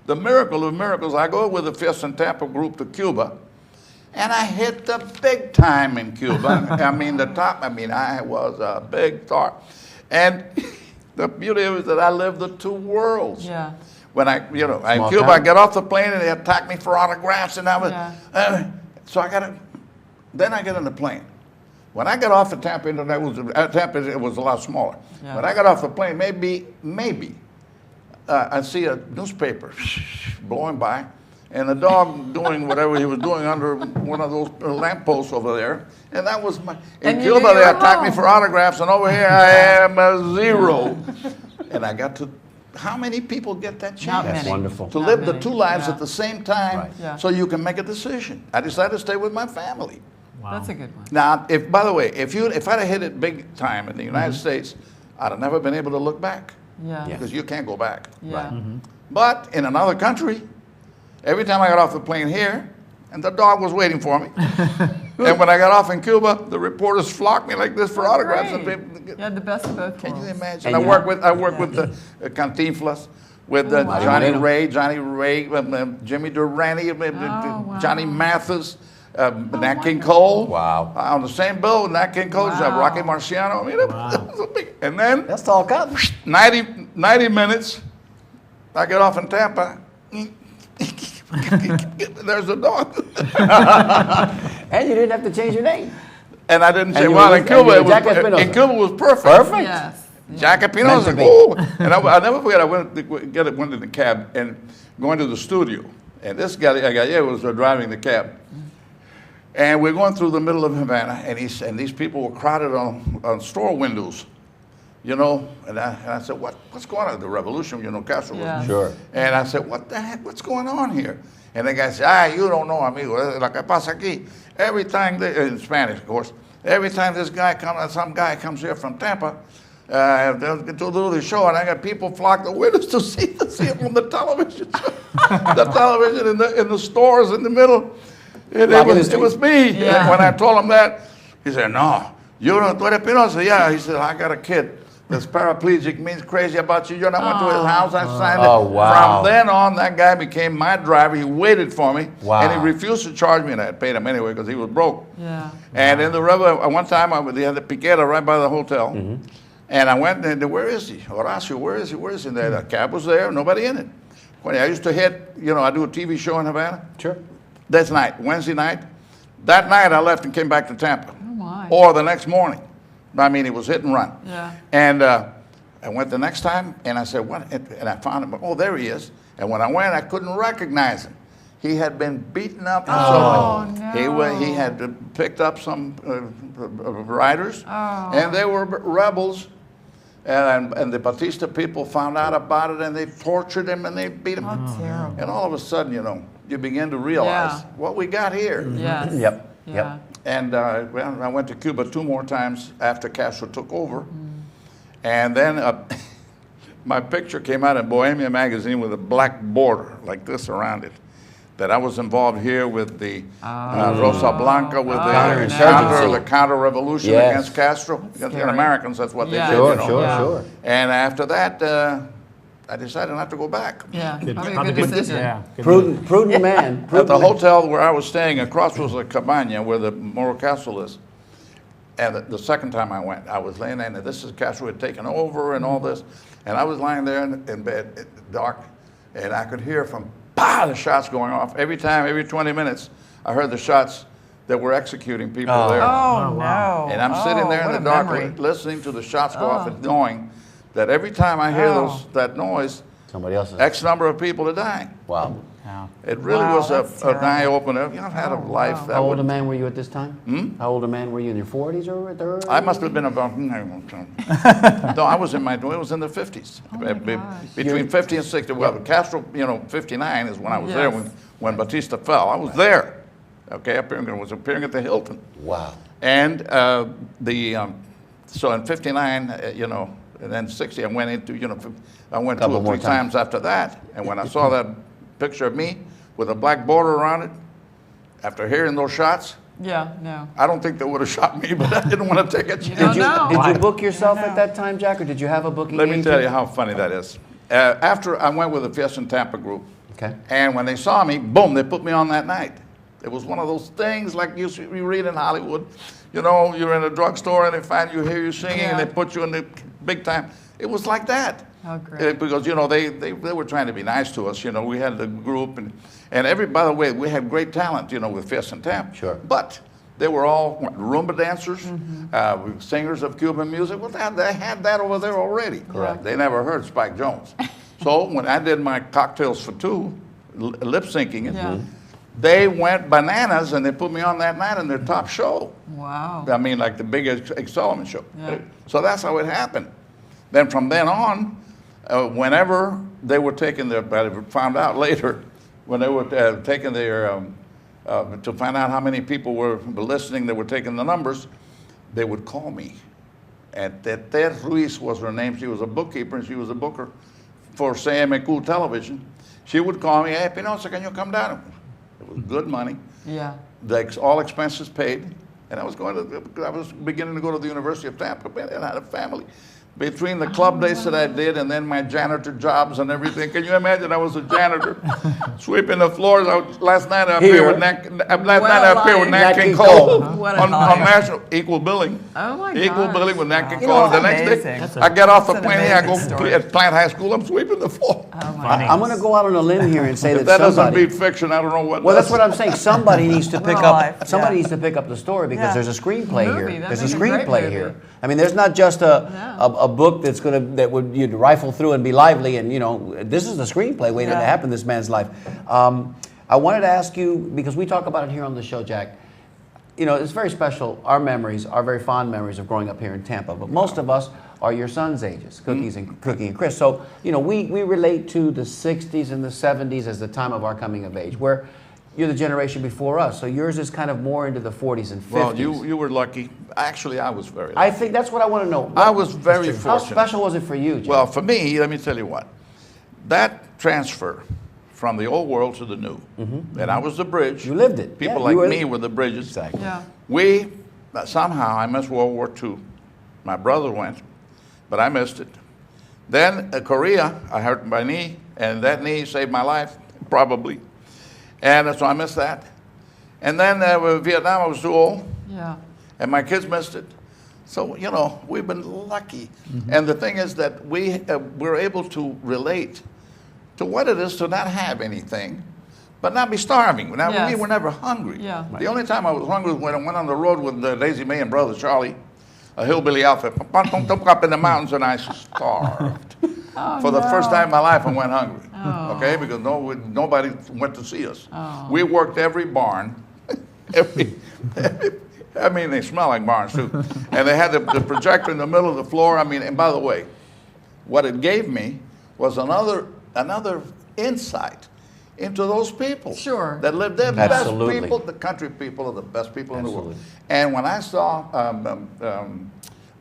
the miracle of miracles, I go with the Fiesta and Tampa group to Cuba, and I hit the big time in Cuba. I mean, I was a big star. And the beauty of it is that I lived the two worlds. Yeah. When in Small Cuba, town. I get off the plane and they attack me for autographs, and I was, Yeah. so then I get on the plane. When I got off the Tampa, Tampa it was a lot smaller. Yeah. When I got off the plane, maybe, I see a newspaper blowing by, and a dog doing whatever he was doing under one of those lampposts over there. And that was my. In And you Cuba, knew you they were attacked me home. for autographs, and over here I am a zero. And I got to. How many people get that chance? Not That's many. wonderful. To Not live the many. two lives Yeah. at the same time, Right. Yeah. so you can make a decision. I decided to stay with my family. That's a good one. Now, by the way, if I'd have hit it big time in the United States, I'd have never been able to look back Yeah. Yeah. because you can't go back. Yeah. But in another country, every time I got off the plane here, And the dog was waiting for me. And when I got off in Cuba, the reporters flocked me like this for autographs. And Great. people, You had the best of both can you worlds. imagine? And I work with the Cantinflas, with wow. Johnny Ray, Jimmy Durante, wow. Johnny Mathis, Nat King Cole. Wow. On the same bill with Nat King Cole, Wow. Rocky Marciano. I mean, it was a big, and then That's all cotton. 90 minutes, I get off in Tampa. There's a dog. And you didn't have to change your name. And I didn't say, you well, were- in Cuba, and you it were Jack was, Espinosa. in Cuba was perfect. Perfect. Yes. Jack Espinosa, Meant to like, be. ooh. And I'll never forget, I went in the cab and going to the studio. And this guy was driving the cab. And we're going through the middle of Havana, and these people were crowded on store windows, you know. And I said, what's going on? The revolution, you know, Castro was. Yeah. Sure. And I said, what the heck, what's going on here? And the guy said, you don't know, amigo, la que pasa aquí. Every time, in Spanish, of course, every time some guy comes here from Tampa, they'll do the show, and I got people flock the windows to see it from the television. The television in the stores in the middle. And it was me. Yeah. And when I told him that, he said, no, you don't, tú eres Espinosa? Yeah. He said, I got a kid that's paraplegic, means crazy about you. And I went to his house, I signed it. Oh, wow. From then on, that guy became my driver. He waited for me. Wow. And he refused to charge me, and I paid him anyway because he was broke. Yeah. And in the river, one time, they had the piqueta right by the hotel. Mm-hmm. And I went and where is he? Horacio, where is he? Where is he? The cab was there, nobody in it. When I used to hit, you know, I do a TV show in Havana. Sure. That's night, Wednesday night. That night I left and came back to Tampa. Oh, my. Or the next morning. I mean, it was hit and run. Yeah. And I went the next time, and I said, what? And I found him. Oh, there he is. And when I went, I couldn't recognize him. He had been beaten up. Oh, no. He had picked up some riders, Oh. and they were rebels. And the Batista people found out about it, and they tortured him, and they beat him. How terrible. And all of a sudden, you know, you begin to realize Yeah. what we got here. Yes. Yep. Yeah. Yep. And well, I went to Cuba 2 more times after Castro took over. And then my picture came out in Bohemia magazine with a black border like this around it. That I was involved here with the Rosa Blanca, with the counter-revolution Yes. against Castro. Against the scary. Americans, that's what Yeah. they did, Sure, you know. sure, Yeah. sure. And after that, I decided not to go back. Yeah. Probably a Probably good decision. Yeah. good Prudent man. At Prudent the man. hotel where I was staying, across was a cabana where the Moro Castle is. And the second time I went, I was laying there, and this is Castro had taken over and all this. And I was lying there in bed, dark, and I could hear from the shots going off. Every time, every 20 minutes, I heard the shots that were executing people there. Oh, no. And I'm sitting there in what the a dark memory. listening to the shots go off and knowing that every time I hear that noise, Somebody else's. X number of people are dying. Wow. Yeah. It really Wow, was that's an terrible. eye-opener. You know, I've had a life that How old would... a man were you at this time? How old a man were you? In your 40s or 30s? I must have been about... No, I was in it was in the 50s. Between 50 and 60. Well, Castro, you know, 59 is when I was there Yes. when Batista fell. I was there. Okay, I was appearing at the Hilton. Wow. And so in 59, you know, and then 60, I went into, you know, I went 2 Couple or more 3 times after that. And when I saw that picture of me with a black border around it, after hearing those shots, Yeah, no. I don't think they would have shot me, but I didn't want to take a chance. don't know. Did you book yourself I know. at that time, Jack, or did you have a booking Let me agent? tell you how funny that is. After I went with the Fiesta and Tampa group, Okay. and when they saw me, boom, they put me on that night. It was one of those things like you read in Hollywood. You know, you're in a drugstore and they find you, hear you singing, and Yeah. they put you in the big time. It was like that. Oh, great. Because, you know, they were trying to be nice to us. You know, we had the group, and by the way, we had great talent, you know, with Fiesta and Tampa. Sure. But they were all rumba dancers, singers of Cuban music. Well, they had that over there already. Correct. They never heard Spike Jones. So when I did my Cocktails for Two, lip syncing it, Yeah. they went bananas and they put me on that night in their top show. Wow. I mean, like the biggest Sullivan show. Yeah. So that's how it happened. Then from then on, whenever they were taking their, I found out later, when they were taking their, to find out how many people were listening, they were taking the numbers, they would call me. And Tete Ruiz was her name. She was a bookkeeper and she was a booker for CMQ Television. She would call me, hey, Espinosa, can you come down? It was good money. Yeah. All expenses paid. And I was beginning to go to the University of Tampa, and I had a family. Between the club days that I did and then my janitor jobs and everything, can you imagine? I was a janitor, sweeping the floors. Last night I appeared with Nat King Cole What a on life. national equal billing. Oh my Equal gosh. billing with Nat King You Cole. know, And the next amazing. day, I get off the That's an plane here, I go amazing story. at Plant High School, I'm sweeping the floor. Oh my I'm going to go out on a limb here and say If that that doesn't somebody. beat fiction, I don't know what Well, does. that's what I'm saying. Somebody needs to pick Real up. life, Somebody yeah. needs to pick up the story because Yeah. there's a screenplay Movie, here. that'd There's a make a great screenplay movie. here. I mean, there's not just a book that would you'd rifle through and be lively, and this is the screenplay waiting to Yeah. happen in this man's life. I wanted to ask you because we talk about it here on the show, Jack. It's very special. Our memories are very fond memories of growing up here in Tampa, but most of us are your son's ages, Cookie and Chris. So, we relate to the 60s and the 70s as the time of our coming of age, where you're the generation before us. So yours is kind of more into the 40s and 50s. Well, you were lucky. Actually, I was very lucky. I think that's what I want to know. I was very How fortunate. special was it for you, Jack? Well, for me, let me tell you what. That transfer from the old world to the new, and I was the bridge. You lived it. People Yeah, like you were- me were the bridges. Exactly. Yeah. Somehow, I missed World War II. My brother went, but I missed it. Then Korea, I hurt my knee, and that knee saved my life, probably. And so I missed that. And then Vietnam, I was too old, Yeah. and my kids missed it. So, we've been lucky. And the thing is that we're able to relate to what it is to not have anything, but not be starving. We Yes. were never hungry. Yeah. The only time I was hungry was when I went on the road with Daisy May and brother Charlie, a hillbilly outfit, up in the mountains, and I starved. For the first time in my life, I went hungry. Okay, because nobody went to see us. We worked every barn. I mean, they smell like barns too. And they had the projector in the middle of the floor. I mean, and by the way, what it gave me was another insight into those people Sure. that lived there. The Absolutely. best people, the country people are the best people in the world. Absolutely. And when I saw,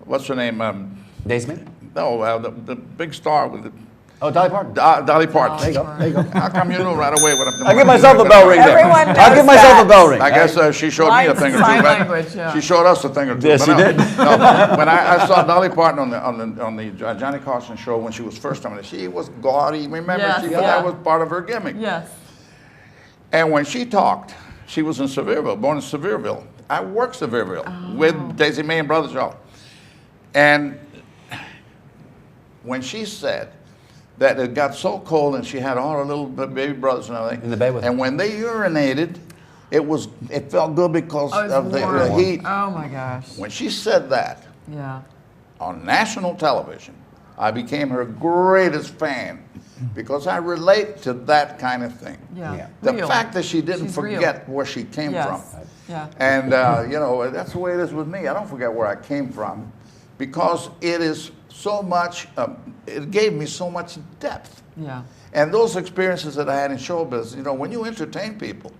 what's her name? Daisy May? No, the big star with the Oh, Dolly Parton. Dolly Parton. There you go. There you go. How come you knew right away what I'm I'll give myself a bell ring there. Everyone I'll give knows myself that. a bell ring. I guess she showed me a Mine's thing or two. sign but language, yeah. She showed us a thing or two. Yes, but she did. No, when I saw Dolly Parton on the Johnny Carson show when she was first on it, she was gaudy. Remember, Yes, that yeah. was part of her gimmick. Yes. And when she talked, she was in Sevierville, born in Sevierville. I worked Sevierville with Daisy May and Brother Charlie. And when she said that it got so cold and she had all her little baby brothers and everything. In the bed with And her. when they urinated, it felt good because Oh, it's of the warm. heat. Oh my gosh. When she said that Yeah. on national television, I became her greatest fan because I relate to that kind of thing. Yeah. Yeah. The Real. fact that she didn't She's real. forget where she came Yes. from. Yeah. And, that's the way it is with me. I don't forget where I came from because it is so much, it gave me so much depth. Yeah. And those experiences that I had in show business, when you entertain people,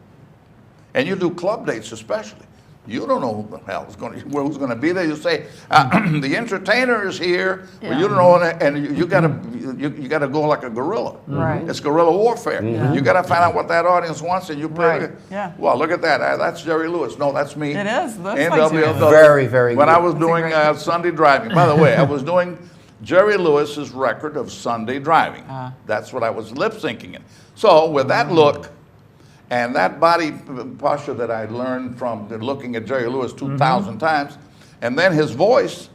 and you do club dates especially, you don't know who the hell is who's going to be there. You say the entertainer is here, but you don't know, and you gotta go like a guerrilla. Right. It's guerrilla warfare. Yeah. You got to find out what that audience wants, and you play. Right. Yeah. Well, look at that. That's Jerry Lewis. No, that's me. It is. That's like NWLW. Jerry Lewis. Very, very When good. I was That's a doing great Sunday driving. By the way, I was doing Jerry Lewis's record of Sunday driving. That's what I was lip syncing it. So with that look and that body posture that I learned from looking at Jerry Lewis 2,000 times, and then his voice,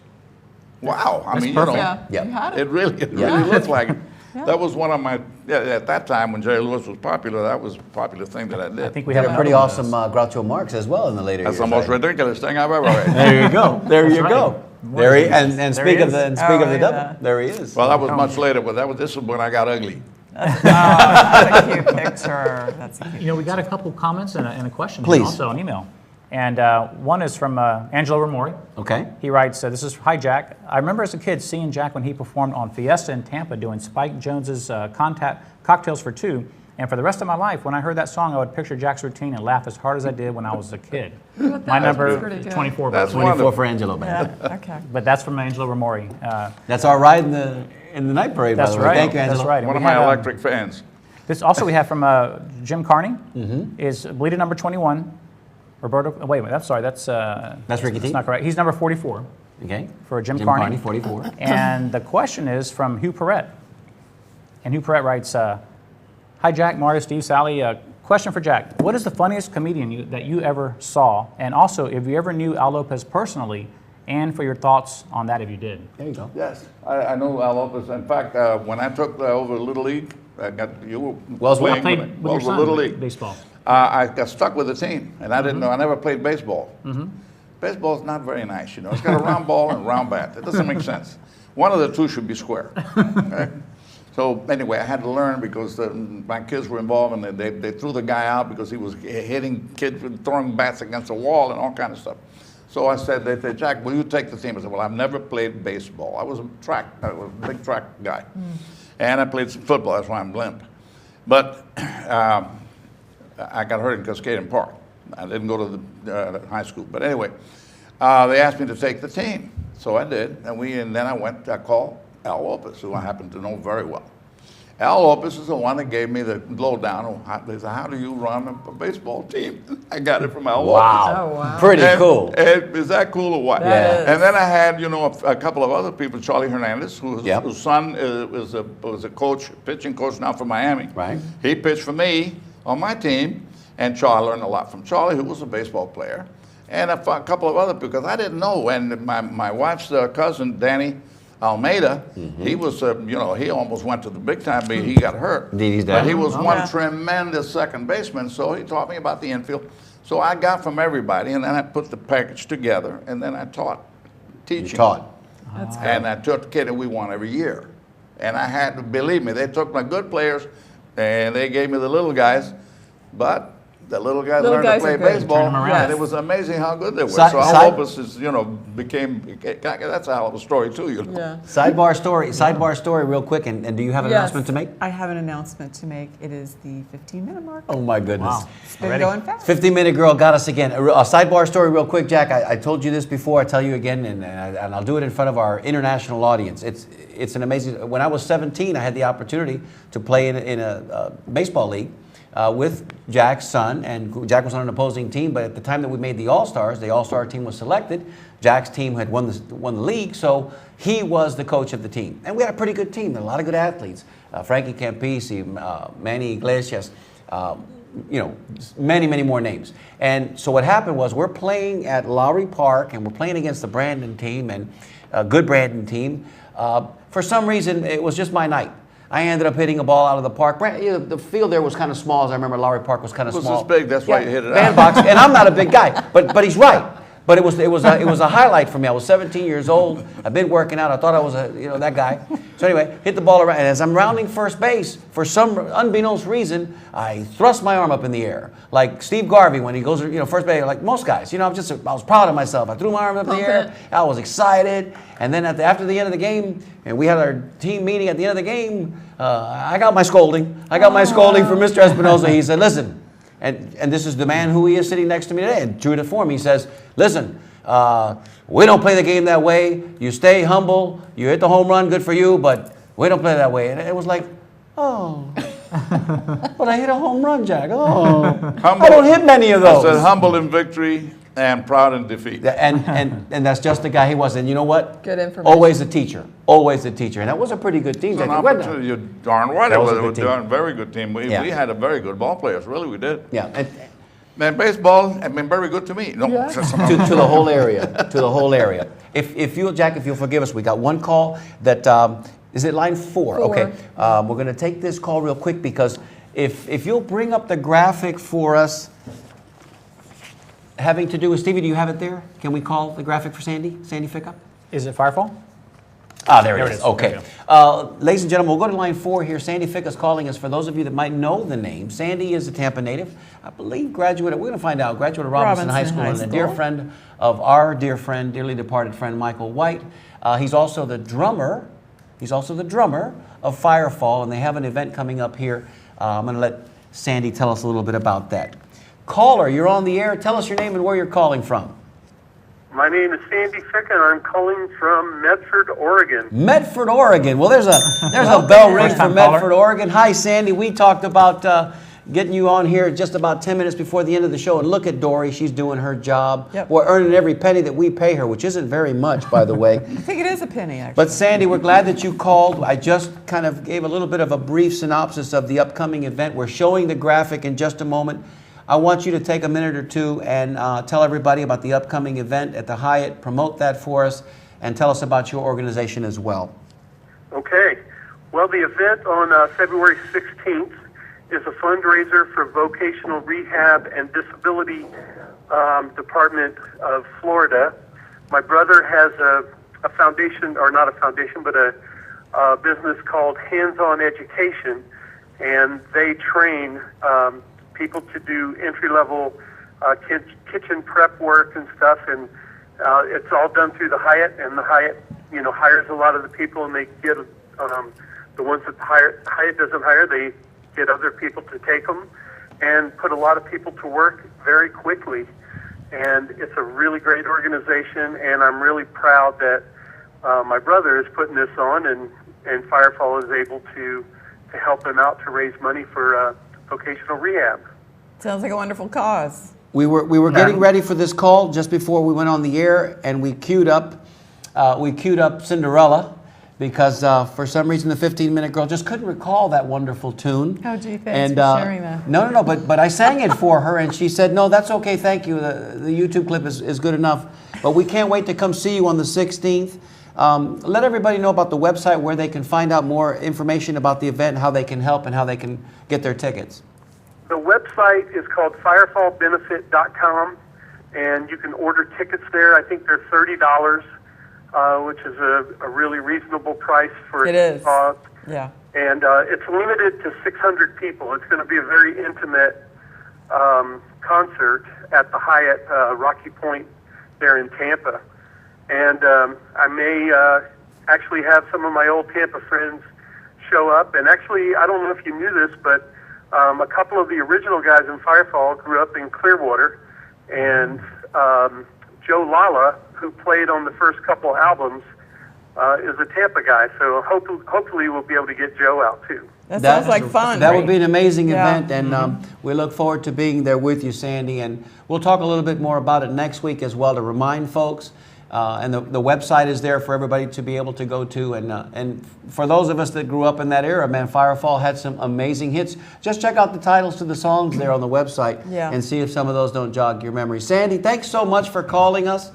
wow! I mean, perfect. Yeah. Yeah. You had it it. really looked like it. That was one of my at that time when Jerry Lewis was popular. That was a popular thing that I did. I think we We had have a pretty another one of awesome Groucho Marx as well in the later That's years. the most right? ridiculous thing I've ever read. There you go. There you right. go. More There he, than and There speak he of is. the speak of the devil. yeah. There he is. Well, that was much later, but this is when I got ugly. That's a cute picture. That's a cute. We got a couple comments and a question Please. also on email. And one is from Angelo Ramori. Okay. He writes, this is, hi Jack. I remember as a kid seeing Jack when he performed on Fiesta in Tampa doing Spike Jones's Cocktails for Two. And for the rest of my life, when I heard that song, I would picture Jack's routine and laugh as hard as I did when I was a kid. My number pretty is good. 24. That's by the way. 24 for Angelo, man. Yeah. Okay. But that's from Angelo Ramori. That's our ride in the night parade, That's by the way. right. Thank you, Angelo. That's right. And One we of my had, electric fans. This also we have from Jim Carney. Is bleeding number 21. Roberto. Wait a minute. That's Ricky T? That's not correct. He's number 44. Okay. For Jim Carney. 44. And the question is from Hugh Perrett. And Hugh Perrett writes, "Hi Jack, Marta, Steve, Sally. Question for Jack: what is the funniest comedian that you ever saw? And also, if you ever knew Al Lopez personally, and for your thoughts on that if you did." There you go. Yes, I know Al Lopez. In fact, when I took over Little League, I got you. Wells, I playing played with with your son Little League baseball. I got stuck with the team, and I didn't know. I never played baseball. Baseball's not very nice, you know. It's got a round ball and a round bat. It doesn't make sense. One of the two should be square. Okay? So anyway, I had to learn because my kids were involved, and they threw the guy out because he was hitting kids and throwing bats against the wall and all kind of stuff. So I said, they said, "Jack, will you take the team?" I said, "Well, I've never played baseball. I was a big track guy. And I played some football, that's why I'm limp. But I got hurt in Cascadian Park. I didn't go to the high school. But anyway, they asked me to take the team. So I did, and then I called Al Lopez, who I happen to know very well. Al Lopez is the one that gave me the lowdown on how do you run a baseball team. I got it from Al Lopez. Wow. Oh, wow. Pretty cool. Is that cool or what? That is. And then I had, a couple of other people, Charlie Hernandez, Yep. whose son was a coach, pitching coach now for Miami. Right. He pitched for me on my team, and Charlie learned a lot from Charlie, who was a baseball player, and a couple of other people, because I didn't know. And my wife's cousin, Danny Almeida, he was, he almost went to the big time, but he got hurt. Indeed, he's But down. he was Oh, one yeah. tremendous second baseman, so he taught me about the infield. So I got from everybody, and then I put the package together, and then I taught teaching. You taught. That's good. And I took the kid, and we won every year. And I had to, believe me, they took my good players, and they gave me the little guys, but the little guys Little learned guys to play are good. baseball, Turn 'em around. and it was amazing how good they were. Side- So Al side- Lopez is, that's a hell of a story too, Yeah. Sidebar story real quick, and do you have an Yes, announcement to make? I have an announcement to make. It is the 15-minute mark. Oh my goodness. Wow. It's been Already? going fast. 15-minute girl got us again. A sidebar story real quick, Jack. I told you this before. I tell you again, and I'll do it in front of our international audience. It's an amazing. When I was 17, I had the opportunity to play in a baseball league with Jack's son, and Jack was on an opposing team. But at the time that we made the All-Stars, the All-Star team was selected. Jack's team had won the league, so he was the coach of the team. And we had a pretty good team. There were a lot of good athletes. Frankie Campisi, Manny Iglesias, many more names. And so what happened was we're playing at Lowry Park, and we're playing against the Brandon team, and a good Brandon team. For some reason, it was just my night. I ended up hitting a ball out of the park. The field there was kind of small, as I remember. Lowry Park was kind of It was small. this big, that's why you hit it out. Bandbox, and I'm not a big guy, but he's right. But it was a highlight for me. I was 17 years old. I've been working out. I thought I was that guy. So anyway, hit the ball around, and as I'm rounding first base, for some unbeknownst reason, I thrust my arm up in the air, like Steve Garvey when he goes, first base, like most guys. I was proud of myself. I threw my arm up in the air. I was excited, and then after the end of the game, and we had our team meeting at the end of the game, I got my scolding. I got my scolding from Mr. Espinosa. He said, "Listen." And this is the man who he is sitting next to me today. And true to form, he says, "Listen, we don't play the game that way. You stay humble. You hit the home run, good for you, but we don't play that way." And it was like, oh, but I hit a home run, Jack. Oh, I don't hit many of I those. said, humble in victory and proud in defeat. And that's just the guy he was. And you know what? Good information. Always a teacher. Always a teacher. And that was a pretty good team. It's an Jack. opportunity. You're darn right. That It was a was good a team. darn very good team. We Yeah. had a very good ball players. Really, we did. Yeah. And baseball had been very good to me. No, to the whole area. To the whole area. If you'll forgive us, we got one call that is it line 4? Okay. We're going to take this call real quick because if you'll bring up the graphic for us, having to do with Stevie, do you have it there? Can we call the graphic for Sandy? Sandy Fickup? Is it Firefall? Ah, there it There it is. is. Okay. There we Ladies and gentlemen, we'll go to line 4 here. Sandy Fick is calling us. For those of you that might know the name, Sandy is a Tampa native. I believe graduate, we're going to find out, graduate of Robinson High School, and a dear friend of our dear friend, dearly departed friend, Michael White. He's also the drummer of Firefall, and they have an event coming up here. I'm going to let Sandy tell us a little bit about that. Caller, you're on the air. Tell us your name and where you're calling from. My name is Sandy Fick, and I'm calling from Medford, Oregon. Medford, Oregon. Well, there's a bell ring for First-time Medford, caller. Oregon. Hi, Sandy. We talked about getting you on here just about 10 minutes before the end of the show. And look at Dory. She's doing her job. Yep. We're earning every penny that we pay her, which isn't very much, by the way. I think it is a penny, actually. But Sandy, we're glad that you called. I just kind of gave a little bit of a brief synopsis of the upcoming event. We're showing the graphic in just a moment. I want you to take a minute or two and tell everybody about the upcoming event at the Hyatt, promote that for us, and tell us about your organization as well. Okay. Well, the event on February 16th is a fundraiser for Vocational Rehab and Disability Department of Florida. My brother has a foundation, or not a foundation, but a business called Hands-On Education, and they train people to do entry-level kitchen prep work and stuff, and it's all done through the Hyatt, and the Hyatt, hires a lot of the people, and they get the ones that Hyatt doesn't hire, they get other people to take them and put a lot of people to work very quickly. And it's a really great organization, and I'm really proud that my brother is putting this on, and Firefall is able to help them out to raise money for vocational rehab. Sounds like a wonderful cause. We were getting ready for this call just before we went on the air, and we queued up Cinderella because for some reason the 15-minute girl just couldn't recall that wonderful tune. Oh, gee, thanks for sharing that. No, but I sang it for her, and she said, no, that's okay, thank you. The YouTube clip is good enough. But we can't wait to come see you on the 16th. Let everybody know about the website where they can find out more information about the event, how they can help, and how they can get their tickets. The website is called firefallbenefit.com, and you can order tickets there. I think they're $30, which is a really reasonable price for It is. cause. Yeah. And it's limited to 600 people. It's going to be a very intimate concert at the Hyatt Rocky Point there in Tampa. And I may actually have some of my old Tampa friends show up. And actually, I don't know if you knew this, but a couple of the original guys in Firefall grew up in Clearwater. And Joe Lala, who played on the first couple albums, is a Tampa guy. So hopefully we'll be able to get Joe out too. That sounds like fun. That would be an amazing Yeah. event, and we look forward to being there with you, Sandy. And we'll talk a little bit more about it next week as well to remind folks. And the website is there for everybody to be able to go to. And for those of us that grew up in that era, man, Firefall had some amazing hits. Just check out the titles to the songs there on the website and see if some of those don't jog your memory. Sandy, thanks so much for calling us.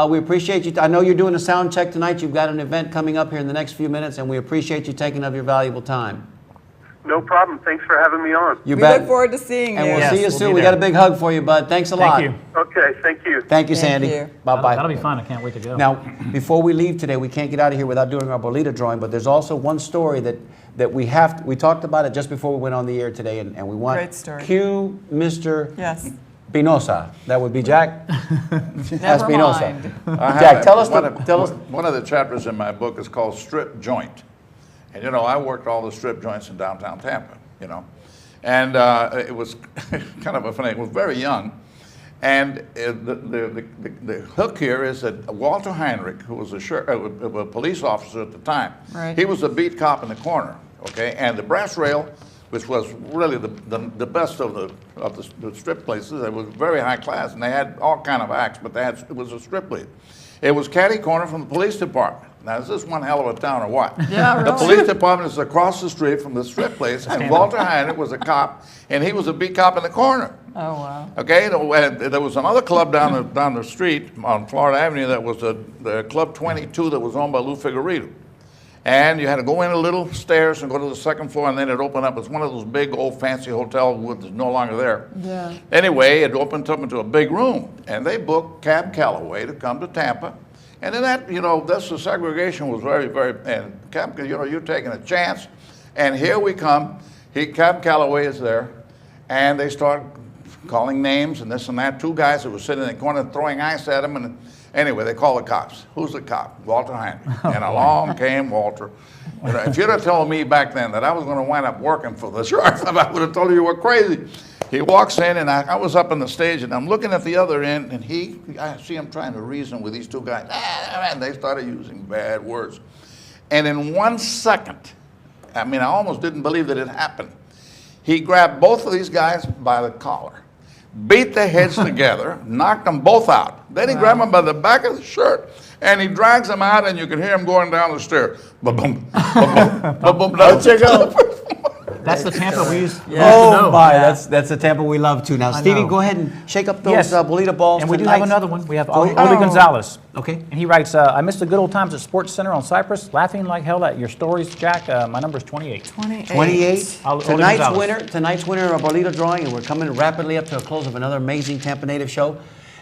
We appreciate you. I know you're doing a sound check tonight. You've got an event coming up here in the next few minutes, and we appreciate you taking up your valuable time. No problem. Thanks for having me on. You We bet. look forward to seeing And you. we'll Yes, see you we'll soon. be We there. got a big hug for you, bud. Thanks a lot. Thank you. Okay, thank you. Thank you, Thank Sandy. you. Bye-bye. That'll be fun. I can't wait to go. Now, before we leave today, we can't get out of here without doing our bolita drawing, but there's also one story that we talked about it just before we went on the air today, and we want Great story. cue Mr. Yes. Espinosa. That would be Jack Never Espinosa. mind. Jack, tell us. One of the chapters in my book is called Strip Joint. And, I worked all the strip joints in downtown Tampa, And it was kind of a funny, I was very young. And the hook here is that Walter Heinrich, who was a police officer at the time, Right. he was a beat cop in the corner, okay? And the Brass Rail, which was really the best of the strip places, it was very high class, and they had all kind of acts, but it was a strip lead. It was catty corner from the police department. Now, is this one hell of a town or what? Yeah, The really. police department is across the street from the strip place, and Walter Heinrich was a cop, and he was a beat cop in the corner. Oh, wow. Okay, there was another club down the street on Florida Avenue that was the Club 22 that was owned by Lou Figueredo. And you had to go in a little stairs and go to the second floor, and then it opened up. It's one of those big old fancy hotels that's no longer there. Yeah. Anyway, it opened up into a big room, and they booked Cab Calloway to come to Tampa. And then the segregation was very, very, and Cab, you're taking a chance. And here we come. Cab Calloway is there, and they start calling names and this and that. Two guys that were sitting in the corner throwing ice at him, and anyway, they call the cops. Who's the cop? Walter Heinrich. And along came Walter. If you'd have told me back then that I was going to wind up working for the sheriff, I would have told you were crazy. He walks in, and I was up on the stage, and I'm looking at the other end, and I see him trying to reason with these two guys. And they started using bad words. And in 1 second, I mean, I almost didn't believe that it happened. He grabbed both of these guys by the collar, beat their heads together, knocked them both out. Then he grabbed them by the back of the shirt, and he drags them out, and you can hear him going down the stairs. Ba-boom, ba-boom, ba-boom. How'd you go? That's the Tampa we used to Oh know. my, that's the Tampa we love too. Now, Stevie, know. go ahead and shake up those Yes. bolita balls. And we do tonight. have another one. We have Go Oli ahead. Gonzalez. Okay. And he writes, I miss the good old times at Sports Center on Cypress, laughing like hell at your stories, Jack. My number is 28. 28. Oli Tonight's Gonzalez. winner of our bolita drawing, and we're coming rapidly up to a close of another amazing Tampa Native show,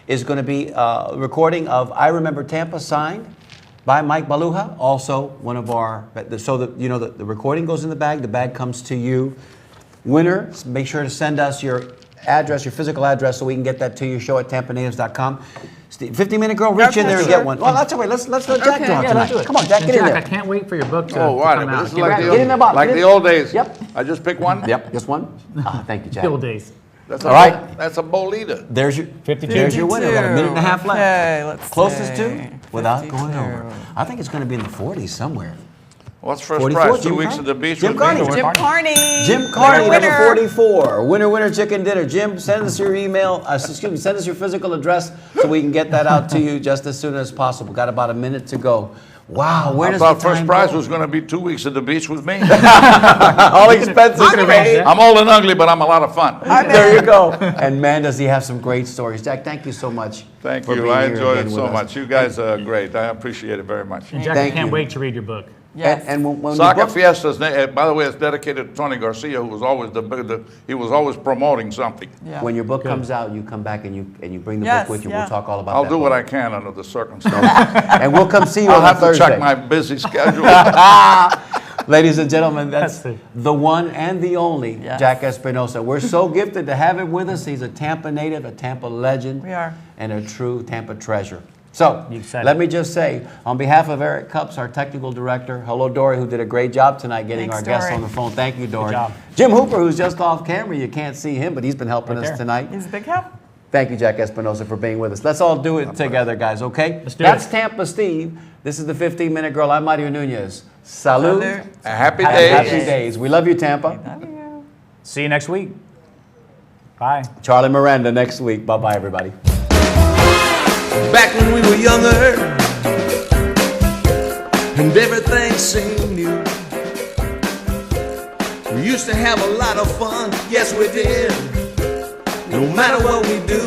is going to be a recording of "I Remember Tampa" signed by Mike Baluja. Also, one of our the recording goes in the bag comes to you. Winner, make sure to send us your address, your physical address, so we can get that to you. Show at tampanatives.com. 50-minute girl, reach in there and get one. Well, that's all right. Let's let Jack draw Yeah, tonight. let's do it. Come on, Jack, get in Jack, there. I can't wait for your book to, Oh, to what? come out. This is like Get in the box. like the old days. Yep. I just pick one? Yep, just one. Thank you, Jack. The old days. That's All right. That's a bolita. There's your 52. There's your winner. We've got a minute and a half left. Okay, let's Closest see. to without going 52. over. I think it's going to be in the 40s somewhere. What's first 44, prize? 2 Jim weeks Carney. at the beach Jim with Carney. me? Jim Carney. Jim Carney, Winner, number winner. 44. Winner, chicken dinner. Jim, send us your email. Send us your physical address so we can get that out to you just as soon as possible. Got about a minute to go. Wow, where I does thought the time first prize go? was going to be 2 weeks at the beach with me. All expenses arrange paid. that. I'm old and ugly, but I'm a lot of fun. There you go. And man, does he have some great stories. Jack, thank you so much. Thank for you. being I here enjoyed again it with so us. much. You guys are great. I appreciate it very much. Jack, Thank I can't you. wait to read your book. Yes. And when Soccer you book, Fiestas, by the way, it's dedicated to Tony Garcia, who was always he was always promoting something. Yeah. when your book comes out, you come back and you bring the Yes, book with you. yeah. We'll talk all about I'll that. do what book. I can under the circumstances. And we'll come see you I'll on have to Thursday. check my busy schedule. Ladies and gentlemen, that's That's the one and the only Yes. Jack Espinosa. We're so gifted to have him with us. He's a Tampa native, a Tampa legend. We are. And a true Tampa treasure. So, You said let it. me just say, on behalf of Eric Cups, our technical director, hello, Dory, who did a great job tonight getting Thanks, our guests Dory. on the phone. Thank you, Dory. job. Jim Hooper, who's just off camera. You can't see him, but he's been helping Right us there. tonight. He's a big help. Thank you, Jack Espinosa, for being with us. Let's all do it together, guys, okay? Let's do That's it. Tampa Steve. This is the 15-minute girl. I'm Mario Nunez. Salud. Salud. Happy Happy days. days. We love you, Tampa. Love you. See you next week. Bye. Charlie Miranda next week. Bye-bye, everybody. Back when we were younger and everything seemed new, we used to have a lot of fun, yes we did, no matter what we do.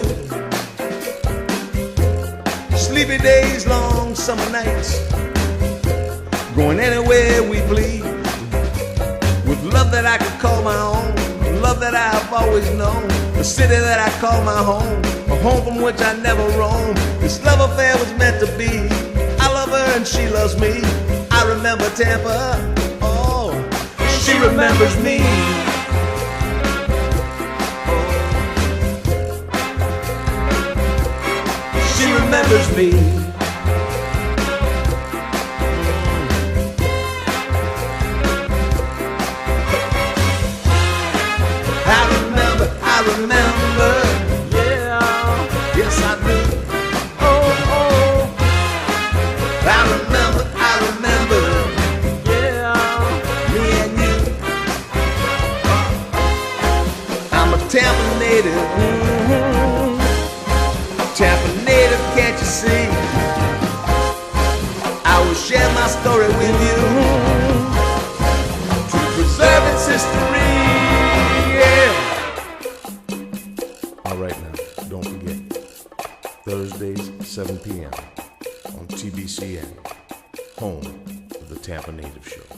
Sleepy days, long summer nights, going anywhere we please, with love that I could call my own, love that I've always known, the city that I call my home, a home from which I never roam. This love affair was meant to be. I love her and she loves me. I remember Tampa, oh, she remembers me. She remembers me. I remember, yeah, yes I do. Oh, I remember, yeah, me and you. I'm a Tampa native, Tampa native, can't you see? I will share my story with you to preserve its history. All right now, don't forget, Thursdays, 7 p.m. on TBCN, home of the Tampa Native Show.